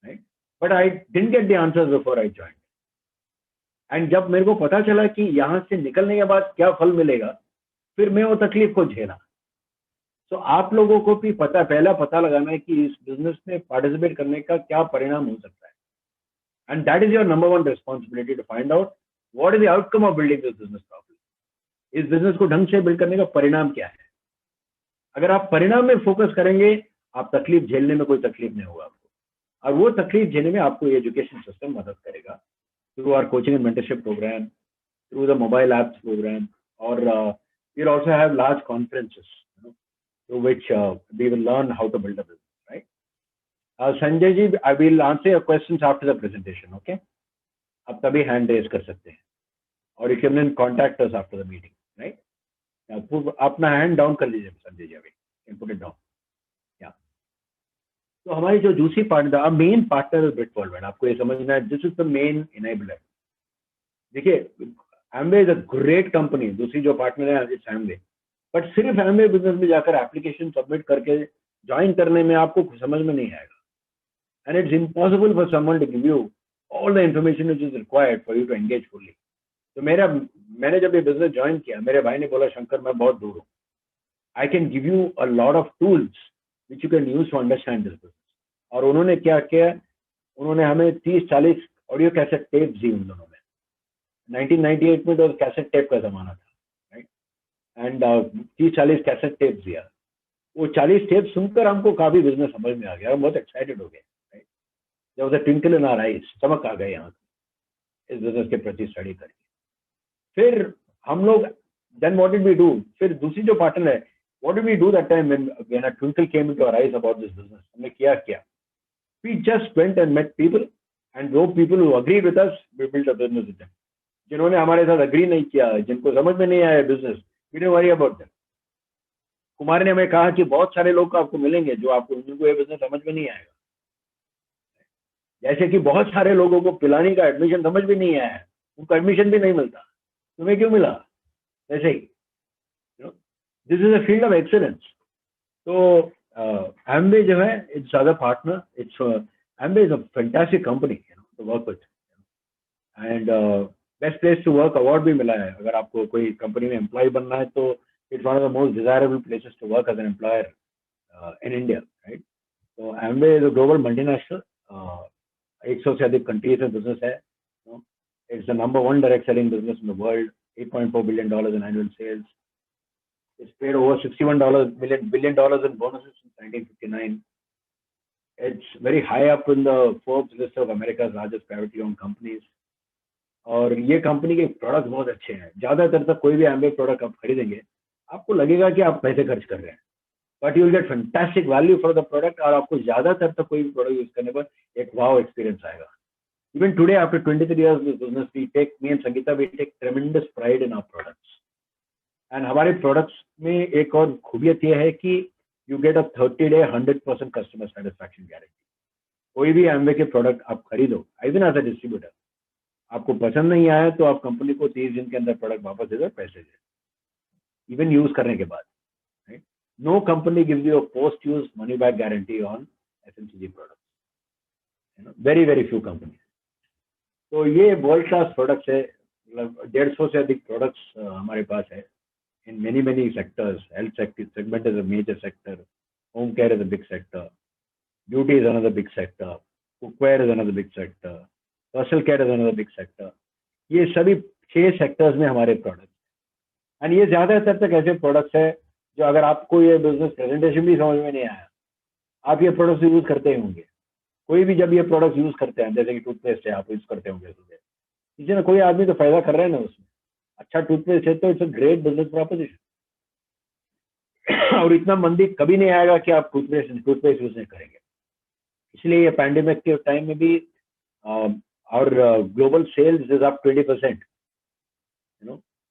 right? But I didn't get the answers before I joined. And जब मेरे को पता चला कि यहाँ से निकलने के बाद क्या फल मिलेगा, फिर मैं वो तकलीफ को झेला। तो आप लोगों को भी पहला पता लगाना है कि इस बिजनेस में पार्टिसिपेट करने का क्या परिणाम हो सकता है। And that is your number one responsibility to find out what is the outcome of building this business properly. इस बिजनेस को ढंग से बिल्ड करने का परिणाम क्या है। अगर आप परिणाम में फोकस करेंगे, आप तकलीफ झेलने में कोई तकलीफ नहीं होगा आपको, और वो तकलीफ झेलने में आपको एजुकेशन सिस्टम मदद करेगा through our coaching and mentorship program, through the mobile apps program, और we also have large conferences, through which we will learn how to build a business, right? Sanjay ji, I will answer your questions after the presentation, okay? आप तभी hand raise कर सकते हैं, और you can contact us after the meeting, right? अपना hand down कर लीजिए संजय जी, अभी पुट इट डाउन। या तो हमारी जो दूसरी partner, main partner Britt World Wide, आपको ये समझना है, this is the main enabler. देखिए, Amway is a great company, दूसरी जो पार्टनर है इट्स एमवे, बट सिर्फ एमवे बिजनेस में जाकर एप्लीकेशन सबमिट करके ज्वाइन करने में आपको समझ में नहीं आएगा। And it's impossible for someone to give you all the information which is required for you to engage fully. तो मैंने जब ये बिजनेस ज्वाइन किया, मेरे भाई ने बोला, शंकर मैं बहुत दूर हूँ, I can give you a lot of tools which you can use to understand this business. और उन्होंने क्या किया, उन्होंने हमें 30-40 ऑडियो कैसेट टेप दी उन दोनों में। 1998 में तो कैसेट टेप का जमाना था, राइट? एंड 30-40 कैसेट टेप दिया। वो 40 टेप सुनकर हमको काफी बिजनेस समझ में आ गया, हम बहुत एक्साइटेड हो गए, राइट? जब ट्विंकल इन आवर आईज, चमक आ गए यहाँ इस बिजनेस के प्रति स्टडी करके। फिर हम लोग then what did we do? फिर दूसरी जो पार्टनर है, what did we do that time when a twinkle came into our eyes about this business? हमने क्या? We just went and met people, and those people who agreed with us, we built a business with them. जिन्होंने हमारे साथ agree नहीं किया, जिनको समझ में नहीं आया business, we didn't worry about them. Kumar ने हमें कहा कि बहुत सारे लोग आपको मिलेंगे जो आपको, जिनको ये बिजनेस समझ में नहीं आएगा। जैसे कि बहुत सारे लोगों को पिलानी का एडमिशन समझ में नहीं आया, उनको एडमिशन भी नहीं मिलता, तुम्हें क्यों मिला? ऐसे ही, this is a field of excellence. तो एमवे जो है, it's other partner, it's Amway is a fantastic company to work with, and best place to work award भी मिला है। अगर आपको कोई कंपनी में एम्प्लॉय बनना है तो it's one of the most desirable places to work as an employer in India, right? तो Amway is a global multinational, 100 से अधिक कंट्रीज में बिजनेस है। It's the number 1 direct selling business in the world, $8.4 billion in annual sales. It's paid over $61 billion in bonuses since 1959. It's very high up in the Forbes list of America's largest privately owned companies. और ये company के product बहुत अच्छे हैं। ज्यादातर तक कोई भी एमवे प्रोडक्ट आप खरीदेंगे, आपको लगेगा कि आप पैसे खर्च कर रहे हैं, but you will gate fantastic value for the product, और आपको ज्यादातर तक कोई भी प्रोडक्ट यूज करने पर एक वाव एक्सपीरियंस आएगा। Even today, after 23 years of business, me and Sangeeta, we take tremendous pride in our products. And हमारे products में एक और खूबियत ये है कि you get a 30-day 100% customer satisfaction guarantee. कोई भी एमवे के प्रोडक्ट आप खरीदो, even as a distributor, आपको पसंद नहीं आया तो आप कंपनी को 30 दिन के अंदर प्रोडक्ट वापस दे दो, पैसे दे, इवन यूज करने के बाद, right? No company gives you a post-use money-back guarantee on FMCG products. Very, very few companies. तो ये वर्ल्ड क्लास प्रोडक्ट्स है, मतलब 150 से अधिक प्रोडक्ट्स हमारे पास है in many sectors. Health sector segment is a major sector, home care is a big sector, beauty is another big sector, cookware is another big sector, personal care is another big sector. ये सभी 6 sectors में हमारे product, and ये ज्यादातर तक ऐसे products है जो अगर आपको ये बिजनेस प्रेजेंटेशन भी समझ में नहीं आया, आप ये प्रोडक्ट्स यूज करते ही होंगे। कोई भी जब ये प्रोडक्ट्स यूज करते हैं, जैसे कि टूथपेस्ट है, आप यूज करते होंगे सुबह, किसी ना कोई आदमी तो फायदा कर रहा है ना उसमें। अच्छा टूथपेस्ट है तो इट्स अ ग्रेट बिजनेस प्रॉपोजिशन। और इतना मंदी कभी नहीं आएगा कि आप टूथपेस्ट यूज नहीं करेंगे। इसलिए ये पैंडेमिक के टाइम में भी और ग्लोबल सेल्स इज अप 20%,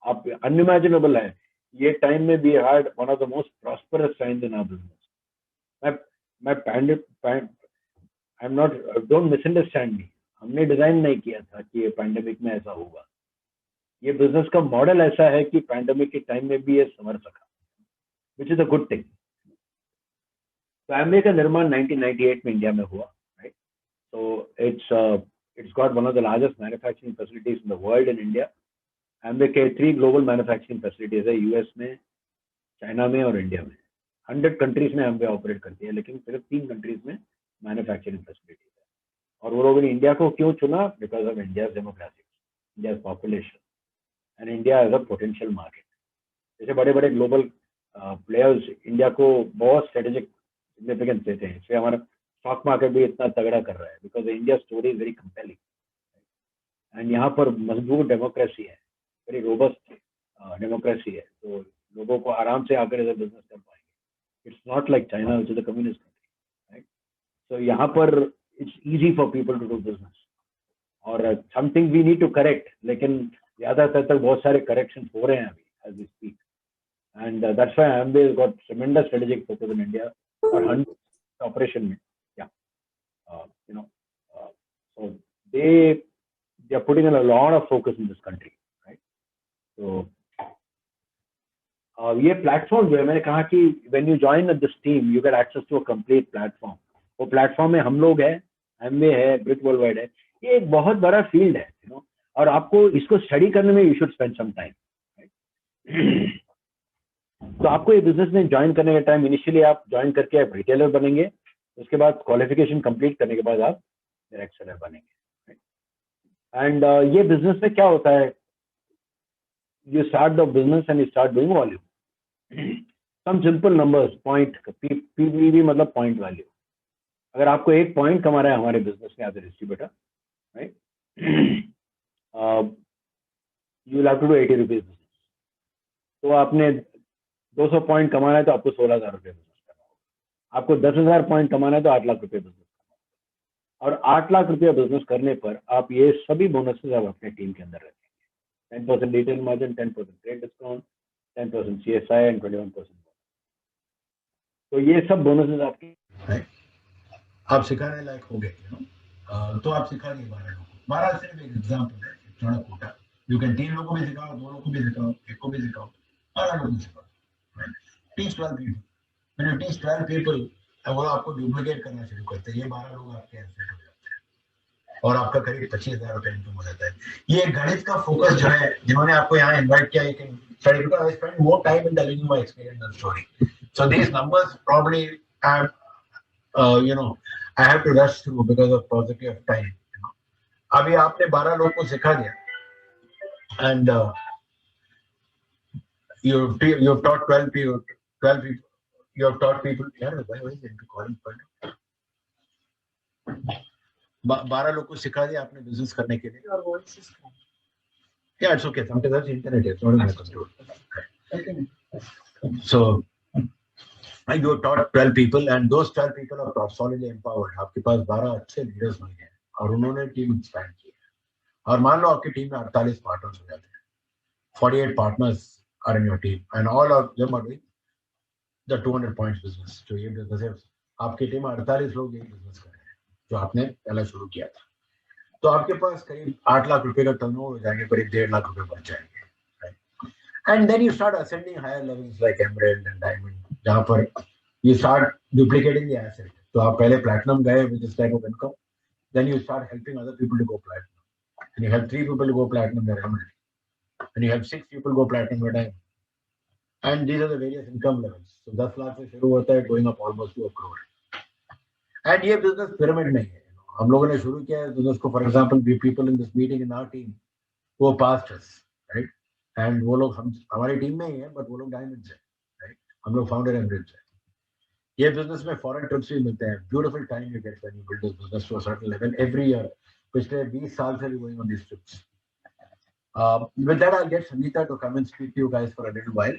आप अनइमेजिनेबल है। ये टाइम में we had one of the most prosperous times in our business. I am not, don't misunderstand me, हमने डिजाइन नहीं किया था कि ये पैंडेमिक में ऐसा होगा। ये बिजनेस का मॉडल ऐसा है कि पैंडेमिक के टाइम में भी ये संभल सका, विच इज अ गुड थिंग। तो एमवे का निर्माण 1998 में इंडिया में हुआ, right? So it's got one of the largest manufacturing facilities in the world in India. Amway के 3 global manufacturing facilities है, यूएस में, चाइना में और इंडिया में। 100 कंट्रीज में एमवे ऑपरेट करती है, लेकिन सिर्फ 3 कंट्रीज में मैन्युफैक्चरिंग फैसिलिटीज है। और वो लोगों ने इंडिया को क्यों चुना? Because of India demographics, India population and India as a potential market. जैसे बड़े बड़े ग्लोबल प्लेयर्स इंडिया को बहुत स्ट्रेटेजिक सिग्निफिकेंस देते हैं, इसलिए हमारा स्टॉक मार्केट भी इतना तगड़ा कर रहा है, because India story is very compelling. And यहाँ पर मजबूत डेमोक्रेसी है, वेरी रोबस्ट डेमोक्रेसी है, तो लोगों को आराम से आकर इधर बिजनेस कर पाएंगे। It's not like China which is a communist country, right? तो यहाँ पर it's easy for people to do business. और something we need to correct, लेकिन ज्यादातर तक बहुत सारे करेक्शन हो रहे हैं अभी as we speak, and that's why Amway has got tremendous strategic focus in India और 100 ऑपरेशन में, you know, so they are putting in a lot of focus in this country, right? So ये platform जो है, मैंने कहा कि when you join this team you get access to a complete platform। वो platform में हम लोग हैं, एमवे है, ब्रिट वर्ल्डवाइड है, ये एक बहुत बड़ा फील्ड है, और आपको इसको स्टडी करने में you should spend some time, right? तो आपको ये बिजनेस में ज्वाइन करने के टाइम, इनिशियली आप ज्वाइन करके आप रिटेलर बनेंगे, उसके बाद क्वालिफिकेशन कंप्लीट करने के बाद आप डायरेक्ट सेलर बनेंगे। एंड ये बिजनेस में क्या होता है, you start the business and you start doing volume, some simple numbers, point, PVV मतलब पॉइंट वैल्यू। अगर आपको 1 पॉइंट कमा रहा है हमारे बिजनेस में as a distributor, right, you will have to do 80 rupees business. तो आपने 200 पॉइंट कमाना है तो आपको 16,000 रुपये बिजनेस करना होगा। आपको 10,000 पॉइंट कमाना है तो 8 लाख रुपये बिजनेस करना होगा। और 8 लाख रुपये बिजनेस करने पर आप ये सभी बोनसेस आप अपने टीम के अंदर रखेंगे। 10% retail margin, 10% trade discount, 10% CSI and 21% bonus. तो ये सब बोनसेस आपके आप सिखाने लायक हो गए, तो आप सिखा दिए 12 लोगों को। 12 सिर्फ एक एग्जाम्पल है, थोड़ा कोटा। यू कैन 3 लोगों को भी सिखाओ, 2 लोगों को भी सिखाओ, 1 को भी सिखाओ, 12 लोगों को सिखाओ। Teach 12 people. When you teach 12 people, वो आपको डुप्लीकेट करना शुरू करते हैं। ये 12 लोग आपके एसेट हो जाते हैं और आपका करीब 25,000 रुपये इनकम हो जाता है। ये गणित का फोकस जो है, जिन्होंने आपको यहाँ इन्वाइट किया, you can study because I spend more time in telling you my experience and story. So these numbers probably have, I have to rush through because of paucity of time. अभी आपने 12 लोगों को सिखा दिया, and you've taught 12 people. You have taught people. Yeah, why is it calling for? 12 लोगों को सिखा दिया आपने बिजनेस करने के लिए। और वॉइस सिखा। Yeah, it's okay. Sometimes that's internet. It's not in my control. So you have taught 12 people, and those 12 people are solidly empowered. आपके पास 12 अच्छे लीडर्स बन गए और उन्होंने टीम एक्सपैंड की। और मान लो आपकी टीम में 48 पार्टनर्स हो जाते हैं। 48 partners are in your team, and all of them are doing the 200 points business. जो ये बिजनेस है, आपकी टीम 48 लोग ये बिजनेस कर रहे हैं जो आपने पहले शुरू किया था। तो आपके पास करीब 8 लाख रुपए का टर्नओवर हो जाएंगे, करीब 1.5 लाख रुपए बच जाएंगे, right? And then you start ascending higher levels like emerald and diamond, जहाँ पर you start duplicating the asset. तो आप पहले platinum गए with this type of income, then you start helping other people to go platinum, and you help 3 people to go platinum, they're emerald, and you help 6 people go platinum, they're diamond. And these are the various income levels. So 10 lakh से शुरू होता है, going up almost to 1 crore. And ये business pyramid नहीं है. हम लोगों ने शुरू किया है business को, for example, we people in this meeting in our team वो past us, right? And वो लोग हमारी टीम में ही है, but वो लोग diamonds हैं, right? हम लोग founder emeralds हैं. ये business में foreign trips भी मिलते हैं. Beautiful time you get when you build this business to a certain level every year. पिछले 20 साल से भी going on these trips. With that, I'll get Sangeeta to come and speak to you guys for a little while,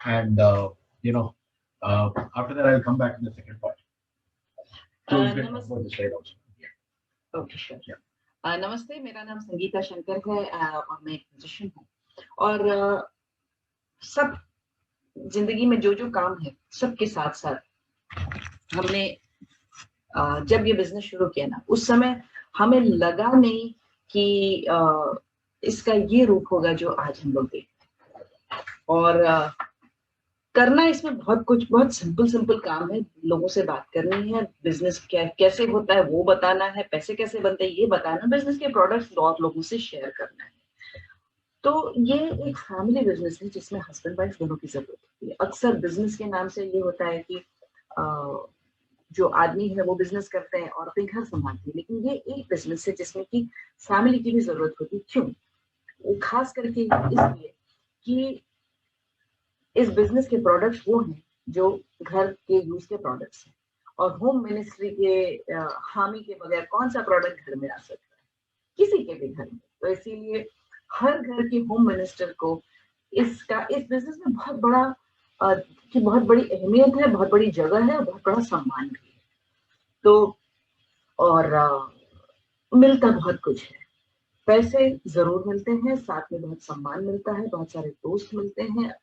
and after that, I'll come back in the second part. So you can talk about this slide also. Okay, sure. नमस्ते, मेरा नाम संगीता शंकर है और मैं एक musician हूँ और सब जिंदगी में जो जो काम है सबके साथ साथ हमने जब ये बिजनेस शुरू किया ना, उस समय हमें लगा नहीं कि इसका ये रूप होगा जो आज हम लोग देखते हैं। और करना इसमें बहुत सिंपल काम है। लोगों से बात करनी है, बिजनेस कैसे होता है वो बताना है, पैसे कैसे बनते हैं ये बताना, बिजनेस के प्रोडक्ट्स और लोगों से शेयर करना है। तो ये एक फैमिली बिजनेस है जिसमें हस्बैंड वाइफ दोनों की जरूरत होती है। अक्सर बिजनेस के नाम से ये होता है कि जो आदमी है वो बिजनेस करते हैं और अपने घर संभालते हैं, लेकिन ये एक बिजनेस है जिसमें कि फैमिली की भी जरूरत होती है। क्यों? वो खास करके इसलिए कि इस बिजनेस के प्रोडक्ट्स वो हैं जो घर के यूज के प्रोडक्ट्स हैं और होम मिनिस्ट्री के हामी के बगैर कौन सा प्रोडक्ट घर में आ सकता है किसी के भी घर में। तो इसीलिए हर घर की होम मिनिस्टर को इस बिजनेस में बहुत बड़ी अहमियत है, बहुत बड़ी जगह है और बहुत बड़ा सम्मान भी है। तो और मिलता बहुत कुछ है, पैसे जरूर मिलते हैं, साथ में बहुत सम्मान मिलता है, बहुत सारे दोस्त मिलते हैं,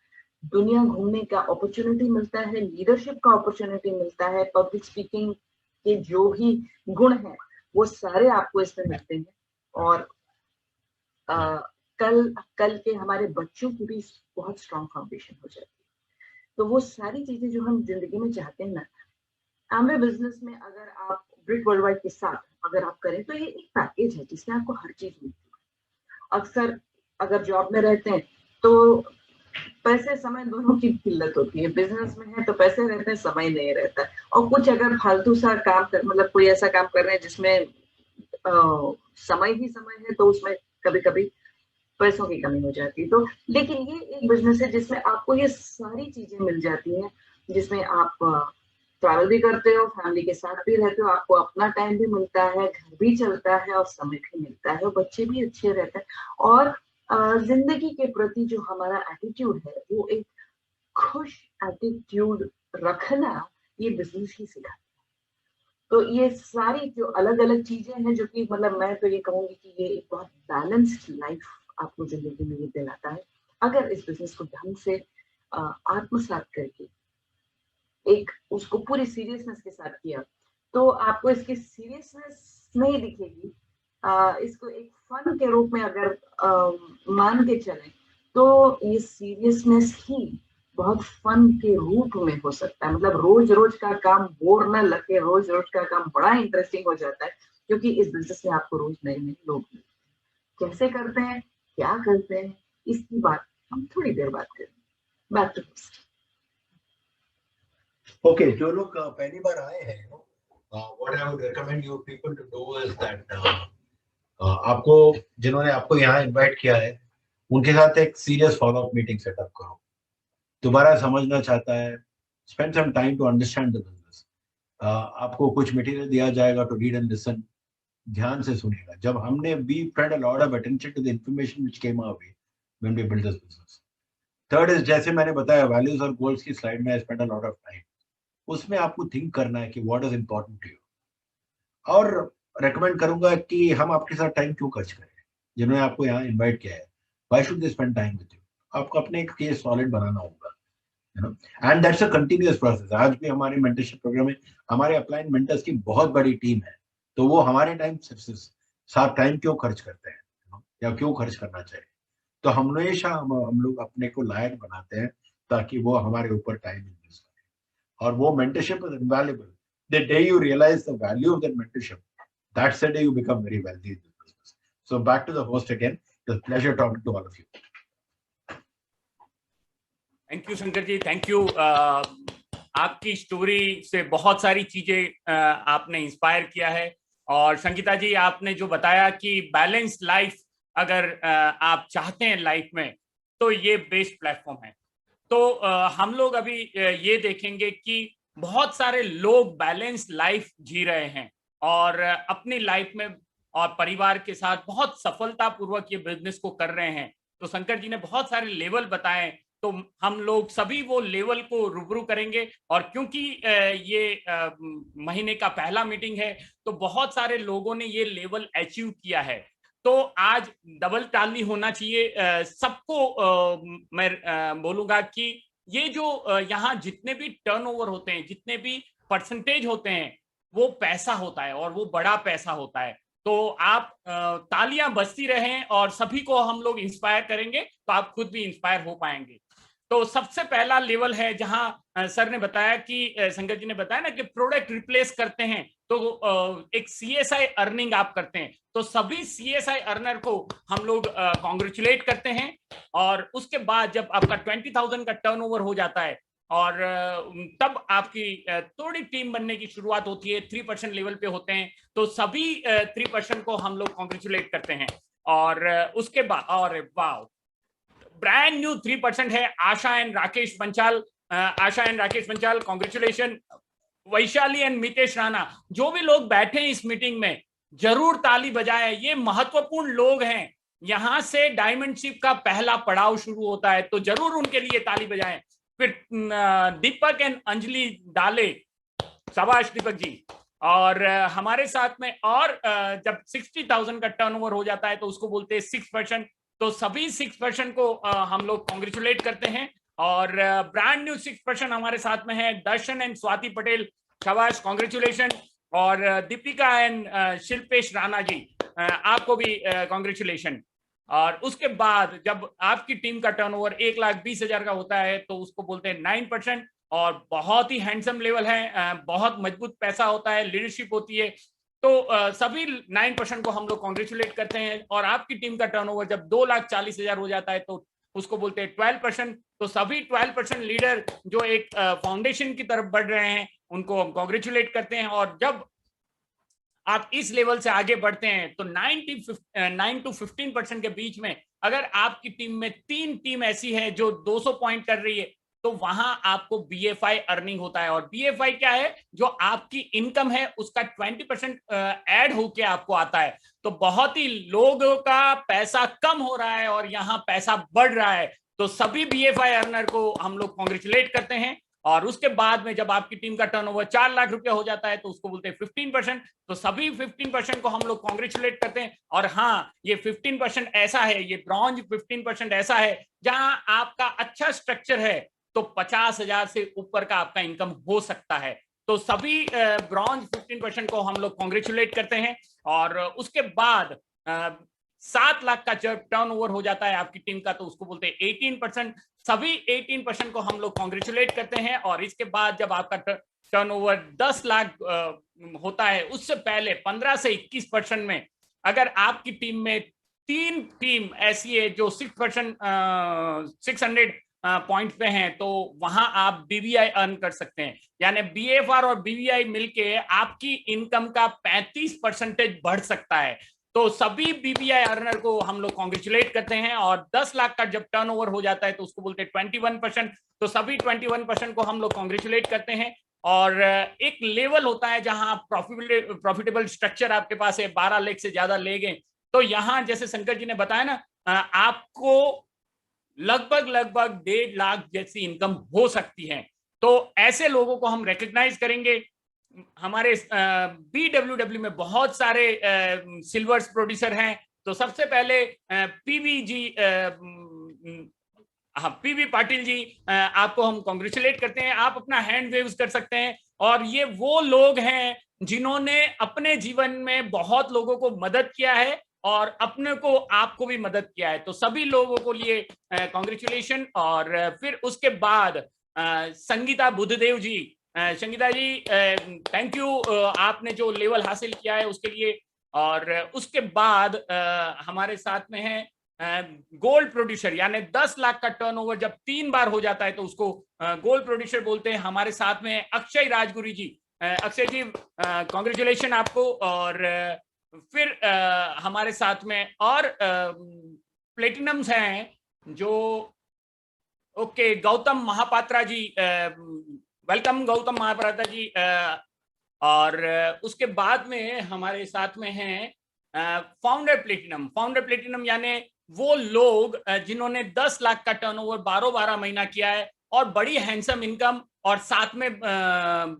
दुनिया घूमने का अपॉर्चुनिटी मिलता है, लीडरशिप का अपॉर्चुनिटी मिलता है, पब्लिक स्पीकिंग के जो भी गुण हैं वो सारे आपको इसमें मिलते हैं। और कल के हमारे बच्चों की भी बहुत स्ट्रॉन्ग फाउंडेशन हो जाती है। तो वो सारी चीजें जो हम जिंदगी में चाहते हैं ना, एमवे बिजनेस में अगर आप ब्रिट वर्ल्ड वाइड के साथ अगर आप करें तो ये एक पैकेज है जिसमें आपको हर चीज मिलती है। अक्सर अगर जॉब में रहते हैं तो पैसे समय दोनों की किल्लत होती है, बिजनेस में है तो पैसे रहते हैं, समय नहीं रहता है। और कुछ अगर फालतू सा काम मतलब कोई ऐसा काम कर रहे हैं जिसमें समय ही समय है तो उसमें कभी कभी पैसों की कमी हो जाती है। तो लेकिन ये एक बिजनेस है जिसमें आपको ये सारी चीजें मिल जाती हैं, जिसमें आप ट्रैवल भी करते हो, फैमिली के साथ भी रहते हो, आपको अपना टाइम भी मिलता है, घर भी चलता है और समय भी मिलता है, बच्चे भी अच्छे रहते हैं। और जिंदगी के प्रति जो हमारा एटीट्यूड है वो एक खुश एटीट्यूड रखना ये बिजनेस ही सिखाता है। तो ये सारी जो अलग अलग चीजें हैं जो कि मतलब मैं तो ये कहूंगी कि ये एक बहुत बैलेंस्ड लाइफ आपको जिंदगी में ये दिलाता है अगर इस बिजनेस को ढंग से आत्मसात करके एक उसको पूरी सीरियसनेस के साथ किया तो आपको इसकी सीरियसनेस नहीं दिखेगी। इसको एक फन के रूप में अगर मान के चलें तो ये सीरियसनेस ही बहुत फन के रूप में हो सकता है। मतलब रोज रोज का काम बोर ना लगे, रोज रोज का काम बड़ा इंटरेस्टिंग हो जाता है क्योंकि इस बिजनेस में आपको रोज नए नए लोग कैसे करते हैं, क्या करते हैं, इसकी बात हम थोड़ी देर बाद करेंगे। बैक टू ओके, जो लोग पहली बार आए हैं, what I would recommend you people to do is that आपको जिन्होंने आपको यहाँ इनवाइट किया है उनके साथ एक सीरियस फॉलोअप मीटिंग सेटअप करो। दोबारा समझना चाहता है, spend some time to understand the business. आपको कुछ मटेरियल दिया जाएगा टू रीड एंड लिसन, ध्यान से सुनेगा। जब हमने we paid a lot of attention to the information which came our way when we build this business. Third is, जैसे मैंने बताया वैल्यूज और गोल्स की स्लाइड में I spend a lot of time, उसमें आपको थिंक करना है कि what is important to you. और रेकमेंड करूंगा कि हम आपके साथ टाइम क्यों खर्च करें, जिन्होंने आपको यहाँ इनवाइट किया है, why should they spend time with you. आपको अपने एक केस सॉलिड बनाना होगा, you know, and that's a continuous process. आज भी हमारे मेंटरशिप प्रोग्राम में हमारे अपलाइन मेंटर्स की बहुत बड़ी टीम है, तो वो हमारे साथ टाइम क्यों खर्च करते हैं या क्यों खर्च करना चाहिए। तो हमेशा हम लोग अपने को लायक बनाते हैं ताकि वो हमारे ऊपर टाइम इन्वेस्ट करें। और वो mentorship is invaluable. The day you realize the value of that mentorship, that's the day you become very wealthy in this business. So back to the host again. It's a pleasure talking to all of you. Thank you Shankar ji, thank you. आपकी story से बहुत सारी चीजें आपने inspire किया है। और संगीता जी, आपने जो बताया कि बैलेंस लाइफ अगर आप चाहते हैं लाइफ में, तो ये बेस्ट प्लेटफॉर्म है। तो हम लोग अभी ये देखेंगे कि बहुत सारे लोग बैलेंस लाइफ जी रहे हैं और अपनी लाइफ में और परिवार के साथ बहुत सफलतापूर्वक ये बिजनेस को कर रहे हैं। तो शंकर जी ने बहुत सारे लेवल बताए, तो हम लोग सभी वो लेवल को रूबरू करेंगे। और क्योंकि ये महीने का पहला मीटिंग है, तो बहुत सारे लोगों ने ये लेवल अचीव किया है। तो आज डबल ताली होना चाहिए सबको। मैं बोलूंगा कि ये जो यहाँ जितने भी टर्नओवर होते हैं, जितने भी परसेंटेज होते हैं, वो पैसा होता है और वो बड़ा पैसा होता है। तो आप तालियां बजती रहें और सभी को हम लोग इंस्पायर करेंगे, तो आप खुद भी इंस्पायर हो पाएंगे। तो सबसे पहला लेवल है जहां सर ने बताया कि शंकर जी ने बताया ना कि प्रोडक्ट रिप्लेस करते हैं, तो एक CSI अर्निंग आप करते हैं। तो सभी CSI अर्नर को हम लोग कॉन्ग्रेचुलेट करते हैं। और उसके बाद जब आपका 20,000 का टर्नओवर हो जाता है, और तब आपकी थोड़ी टीम बनने की शुरुआत होती है, 3% लेवल पे होते हैं, तो सभी 3% को हम लोग कॉन्ग्रेचुलेट करते हैं। और उसके बाद, और वाह, ब्रांड न्यू 3% है Asha and Rakesh Panchal. Asha and Rakesh Panchal, congratulation. Vaishali and Mitesh Rana, जो भी लोग बैठे हैं इस मीटिंग में, जरूर ताली बजाएं। ये महत्वपूर्ण लोग हैं, यहां से डायमंडशिप का पहला पड़ाव शुरू होता है, तो जरूर उनके लिए ताली बजाएं। फिर दीपक एंड अंजलि डाले, शाबाश दीपक जी। और हमारे साथ में, और जब 60,000 का टर्नओवर हो जाता है, तो उसको बोलते हैं 6%। तो सभी 6% को हम लोग कॉन्ग्रेचुलेट करते हैं। और ब्रांड न्यू 6% हमारे साथ में है दर्शन एंड स्वाति पटेल, शाबाश, कॉन्ग्रेचुलेशन। और दीपिका एंड शिल्पेश राणा जी, आपको भी कॉन्ग्रेचुलेशन। और उसके बाद जब आपकी टीम का टर्नओवर 1,20,000 का होता है, तो उसको बोलते हैं 9%। और बहुत ही हैंडसम लेवल है, बहुत मजबूत पैसा होता है, लीडरशिप होती है। तो सभी 9% को हम लोग कॉन्ग्रेचुलेट करते हैं। और आपकी टीम का टर्नओवर जब 2,40,000 हो जाता है, तो उसको बोलते हैं 12%। तो सभी 12% लीडर जो एक फाउंडेशन की तरफ बढ़ रहे हैं, उनको हम कॉन्ग्रेचुलेट करते हैं। और जब आप इस लेवल से आगे बढ़ते हैं, तो 9 to 15% के बीच में अगर आपकी टीम में 3 टीम ऐसी है जो 200 पॉइंट कर रही है, तो वहां आपको BFI अर्निंग होता है। और BFI क्या है? जो आपकी इनकम है उसका 20% ऐड होके आपको आता है। तो बहुत ही लोगों का पैसा कम हो रहा है और यहाँ पैसा बढ़ रहा है। तो सभी BFI अर्नर को हम लोग कॉन्ग्रेचुलेट करते हैं। और उसके बाद में जब आपकी टीम का टर्नओवर 4 लाख रुपया हो जाता है, तो उसको बोलते हैं 15%। तो सभी 15% को हम लोग कॉन्ग्रेचुलेट करते हैं। और हाँ, ये 15% ऐसा है, ये ब्रॉन्ज 15% ऐसा है जहां आपका अच्छा स्ट्रक्चर है, तो 50,000 से ऊपर का आपका इनकम हो सकता है। तो सभी ब्रॉन्ज 15% को हम लोग कॉन्ग्रेचुलेट करते हैं। और उसके बाद 7 लाख का जब टर्नओवर हो जाता है आपकी टीम का, तो उसको बोलते हैं 18%। सभी 18% को हम लोग कॉन्ग्रेचुलेट करते हैं। और इसके बाद जब आपका टर्नओवर 10 लाख होता है, उससे पहले 15 से 21% में अगर आपकी टीम में 3 टीम ऐसी है जो 6% 600 पॉइंट पे हैं, तो वहां आप BVI अर्न कर सकते हैं। यानी BFR और BVI मिलके आपकी इनकम का 35% बढ़ सकता है। तो सभी BVI अर्नर को हम लोग कॉन्ग्रेचुलेट करते हैं। और 10 लाख का जब टर्नओवर हो जाता है, तो उसको बोलते हैं 21%। तो सभी 21% को हम लोग कॉन्ग्रेचुलेट करते हैं। और एक लेवल होता है जहां प्रॉफिटेबल स्ट्रक्चर आपके पास है, 12 लाख से ज्यादा ले गए, तो यहां जैसे शंकर जी ने बताया ना, आपको लगभग 1.5 लाख जैसी इनकम हो सकती है। तो ऐसे लोगों को हम रिकॉग्नाइज करेंगे। हमारे BWW में बहुत सारे सिल्वर्स प्रोड्यूसर हैं। तो सबसे पहले PV पाटिल जी, आपको हम कॉन्ग्रेचुलेट करते हैं। आप अपना हैंड वेव्स कर सकते हैं। और ये वो लोग हैं जिन्होंने अपने जीवन में बहुत लोगों को मदद किया है और अपने को आपको भी मदद किया है। तो सभी लोगों को लिए कॉन्ग्रेचुलेशन। और फिर उसके बाद संगीता बुद्धदेव जी, संगीता जी थैंक यू, आपने जो लेवल हासिल किया है उसके लिए। और उसके बाद हमारे साथ में है गोल्ड प्रोड्यूसर, यानी 10 लाख का टर्नओवर जब 3 बार हो जाता है तो उसको गोल्ड प्रोड्यूसर बोलते हैं। हमारे साथ में अक्षय राजगुरु जी। अक्षय जी, कॉन्ग्रेचुलेशन आपको। और फिर हमारे साथ में और प्लेटिनम्स हैं जो, ओके, गौतम महापात्रा जी, वेलकम गौतम महापात्रा जी। और उसके बाद में हमारे साथ में हैं फाउंडर प्लेटिनम। फाउंडर प्लेटिनम यानी वो लोग जिन्होंने 10 लाख का टर्नओवर 12 महीना किया है और बड़ी हैंडसम इनकम और साथ में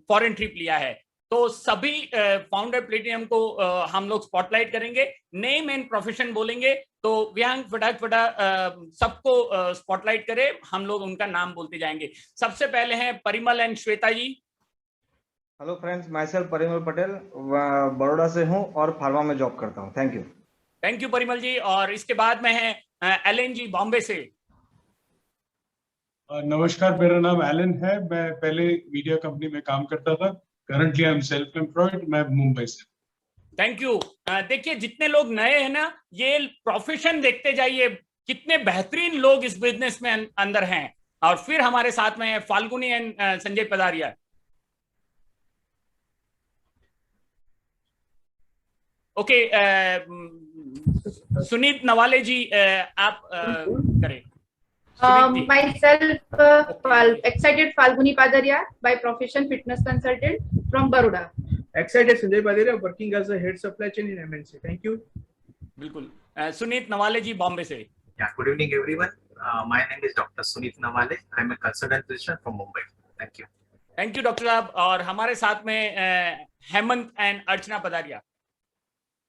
फॉरेन ट्रिप लिया है। तो सभी फाउंडर प्लेटिनम को हम लोग स्पॉटलाइट करेंगे, नेम एंड प्रोफेशन बोलेंगे। तो विहांग फटाफट सबको स्पॉटलाइट करे, हम लोग उनका नाम बोलते जाएंगे। सबसे पहले हैं Parimal and Shweta ji. Hello friends, myself Parimal Patel, Baroda से हूं और फार्मा में जॉब करता हूं। Thank you. Thank you Parimal ji. और इसके बाद में है एलन जी, बॉम्बे से। नमस्कार, मेरा नाम एलन है। मैं पहले मीडिया कंपनी में काम करता था। Currently I am self employed. मैं मुंबई से। Thank you. देखिए, जितने लोग नए हैं ना, ये प्रोफेशन देखते जाइए, कितने बेहतरीन लोग इस बिजनेस में अंदर हैं। और फिर हमारे साथ में है फाल्गुनी एंड संजय पदारिया। ओके, सुनीत नवाले जी, आप करें। Myself, excited Falguni Padaria, by profession fitness consultant from Baroda. Excited Sanjay Padaria, working as a head supply chain in MNC. Thank you. बिल्कुल। सुनीत नवाले जी, बॉम्बे से। Yeah, good evening everyone. My name is Dr. Sunit Nawale. I'm a consultant physician from Mumbai. Thank you. Thank you doctor साहब। और हमारे साथ में Hemant and Archana Padaria.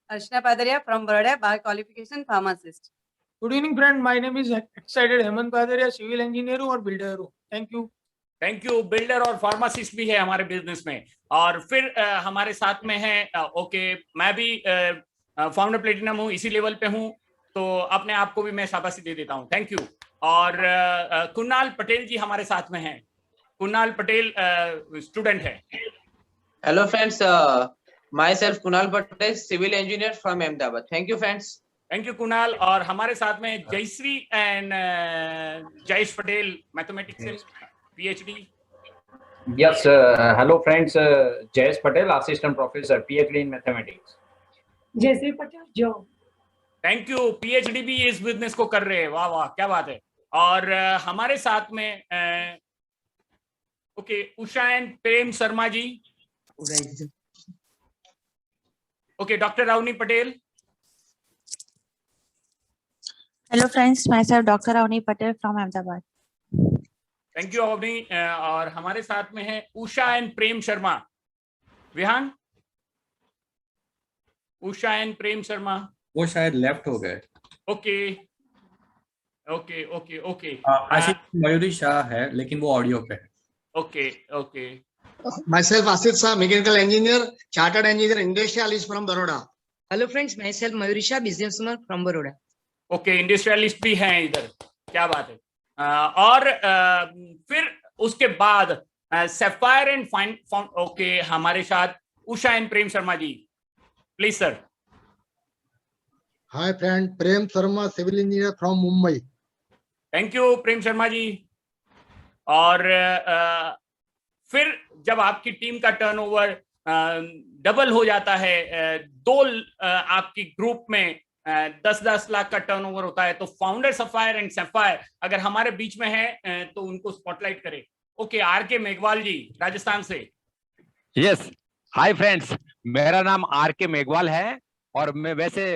Archana Padaria from Baroda, by qualification pharmacist. Good evening friend, my name is excited Hemant Padaria, civil engineer और builder हूँ। Thank you. Thank you. Builder और pharmacist भी है हमारे बिजनेस में। और फिर हमारे साथ में है, ओके, मैं भी फाउंडर प्लेटिनम हूँ, इसी लेवल पे हूँ, तो अपने आप को भी मैं शाबाशी दे देता हूँ। Thank you. और कुणाल पटेल जी हमारे साथ में हैं। कुणाल पटेल स्टूडेंट है। Hello friends, myself Kunal Patel, civil engineer from Ahmedabad. Thank you friends. Thank you Kunal. और हमारे साथ में Jayshree and Jayesh Patel, mathematics PhD। Yes, hello friends, Jayesh Patel, assistant professor, PhD in mathematics. Jayashri Patel, job. Thank you. PhD भी इस business को कर रहे हैं। वाह वाह, क्या बात है। और हमारे साथ में okay, Usha and Prem Sharma ji. Okay, doctor Ravni Patel. Hello friends, myself Dr. Avni Patel from Ahmedabad. Thank you Avni. और हमारे साथ में है उषा एंड प्रेम शर्मा। विहान, उषा एंड प्रेम शर्मा। वो शायद लेफ्ट हो गए। Okay okay okay okay. Ashish Mayuri Shah है, लेकिन वो ऑडियो पे है। Okay okay. Myself Asit Shah, mechanical engineer, chartered engineer, industrialist from Baroda. Hello friends, myself Mayuri Shah, businessman from Baroda. Okay, industrialist भी हैं इधर, क्या बात है। और फिर उसके बाद सैफायर एंड फाइन। ओके, हमारे साथ Usha and Prem Sharma ji, please sir. Hi friend, Prem Sharma, civil engineer from Mumbai. Thank you Prem Sharma ji. और फिर जब आपकी टीम का टर्नओवर डबल हो जाता है, दो आपकी ग्रुप में 10-10 लाख का टर्नओवर होता है, तो फाउंडर सफायर एंड सफायर अगर हमारे बीच में है तो उनको स्पॉटलाइट करें। ओके, RK मेघवाल जी, राजस्थान से। यस, हाय फ्रेंड्स, मेरा नाम RK मेघवाल है और मैं वैसे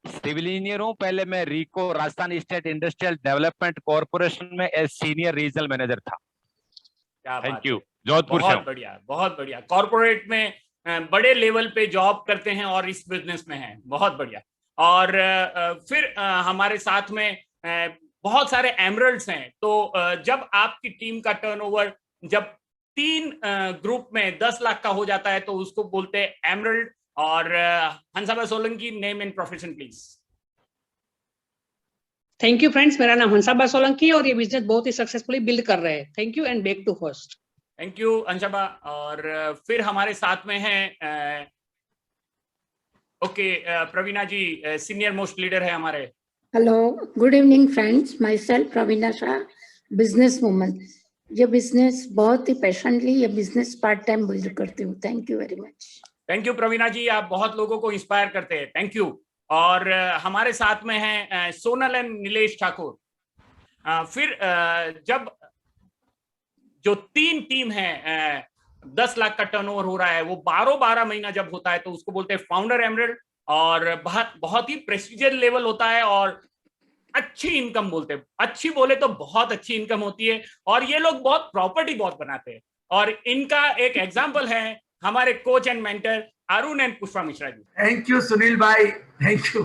सिविल इंजीनियर हूँ। पहले मैं RIICO Rajasthan state industrial development corporation में एज सीनियर रीजनल मैनेजर था। Thank you. जोधपुर से। बहुत बढ़िया, बहुत बढ़िया। कॉर्पोरेट में बड़े लेवल पे जॉब करते हैं और इस बिजनेस में हैं, बहुत बढ़िया। और फिर हमारे साथ में बहुत सारे एमरल्ड्स हैं। तो जब आपकी टीम का टर्नओवर जब 3 ग्रुप में 10 लाख का हो जाता है तो उसको बोलते हैं एमरल्ड। और Hansaba Solanki, name and profession please. Thank you friends, मेरा नाम हंसाबा सोलंकी और ये बिजनेस बहुत ही सक्सेसफुली बिल्ड कर रहे हैं। Thank you and back to host. Thank you Anshba. और फिर हमारे साथ में है okay, Praveena ji, senior most leader है हमारे। Hello, good evening friends, myself Praveena Shah, business woman. ये बिजनेस बहुत ही पैशनेटली ये बिजनेस पार्ट टाइम बिल्ड करती हूँ। Thank you very much. Thank you Praveena ji, आप बहुत लोगों को इंस्पायर करते हैं, थैंक यू। और हमारे साथ में हैं सोनल एंड नीलेश ठाकुर। फिर जब जो 3 टीम है 10 लाख का टर्नओवर हो रहा है, वो 12 महीना जब होता है तो उसको बोलते हैं फाउंडर एमरल्ड, और बहुत ही प्रेस्टिजियस लेवल होता है और अच्छी इनकम बोलते हैं, अच्छी बोले तो बहुत अच्छी इनकम होती है, और ये लोग बहुत प्रॉपर्टी बहुत बनाते हैं। और इनका एक एग्जांपल है हमारे coach and mentor Arun and Pushpa Mishra ji. Thank you Sunil भाई, थैंक यू।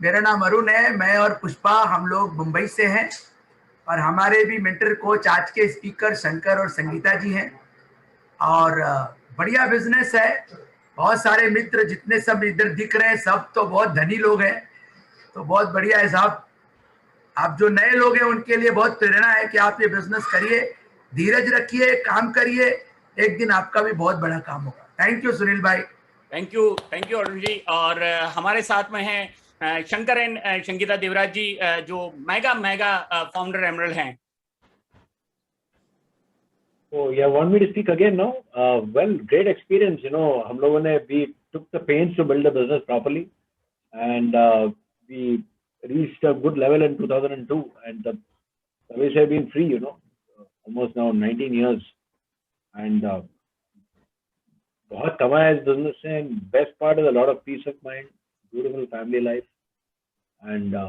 मेरा नाम अरुण है, मैं और पुष्पा हम लोग मुंबई से हैं, और हमारे भी मेंटर कोच आज के स्पीकर शंकर और संगीता जी हैं। और बढ़िया बिजनेस है, बहुत सारे मित्र जितने सब इधर दिख रहे हैं सब तो बहुत धनी लोग हैं, तो बहुत बढ़िया है साहब। आप जो नए लोग हैं उनके लिए बहुत प्रेरणा है कि आप ये बिजनेस करिए, धीरज रखिए, काम करिए, एक दिन आपका भी बहुत बड़ा काम होगा। थैंक यू सुनील भाई। थैंक यू अरुण जी। और हमारे साथ में हैं शंकर एंड संगीता देवराज जी, जो मेगा फाउंडर एमरल्ड हैं। Oh, yeah, want me to speak again now? Well, great experience. You know, हम लोगों ने we took the pains to build the business properly, and we reached a good level in 2002, and the service have been free. You know, almost now 19 years, and बहुत कमाया इस business से, and best part is a lot of peace of mind, beautiful family life, and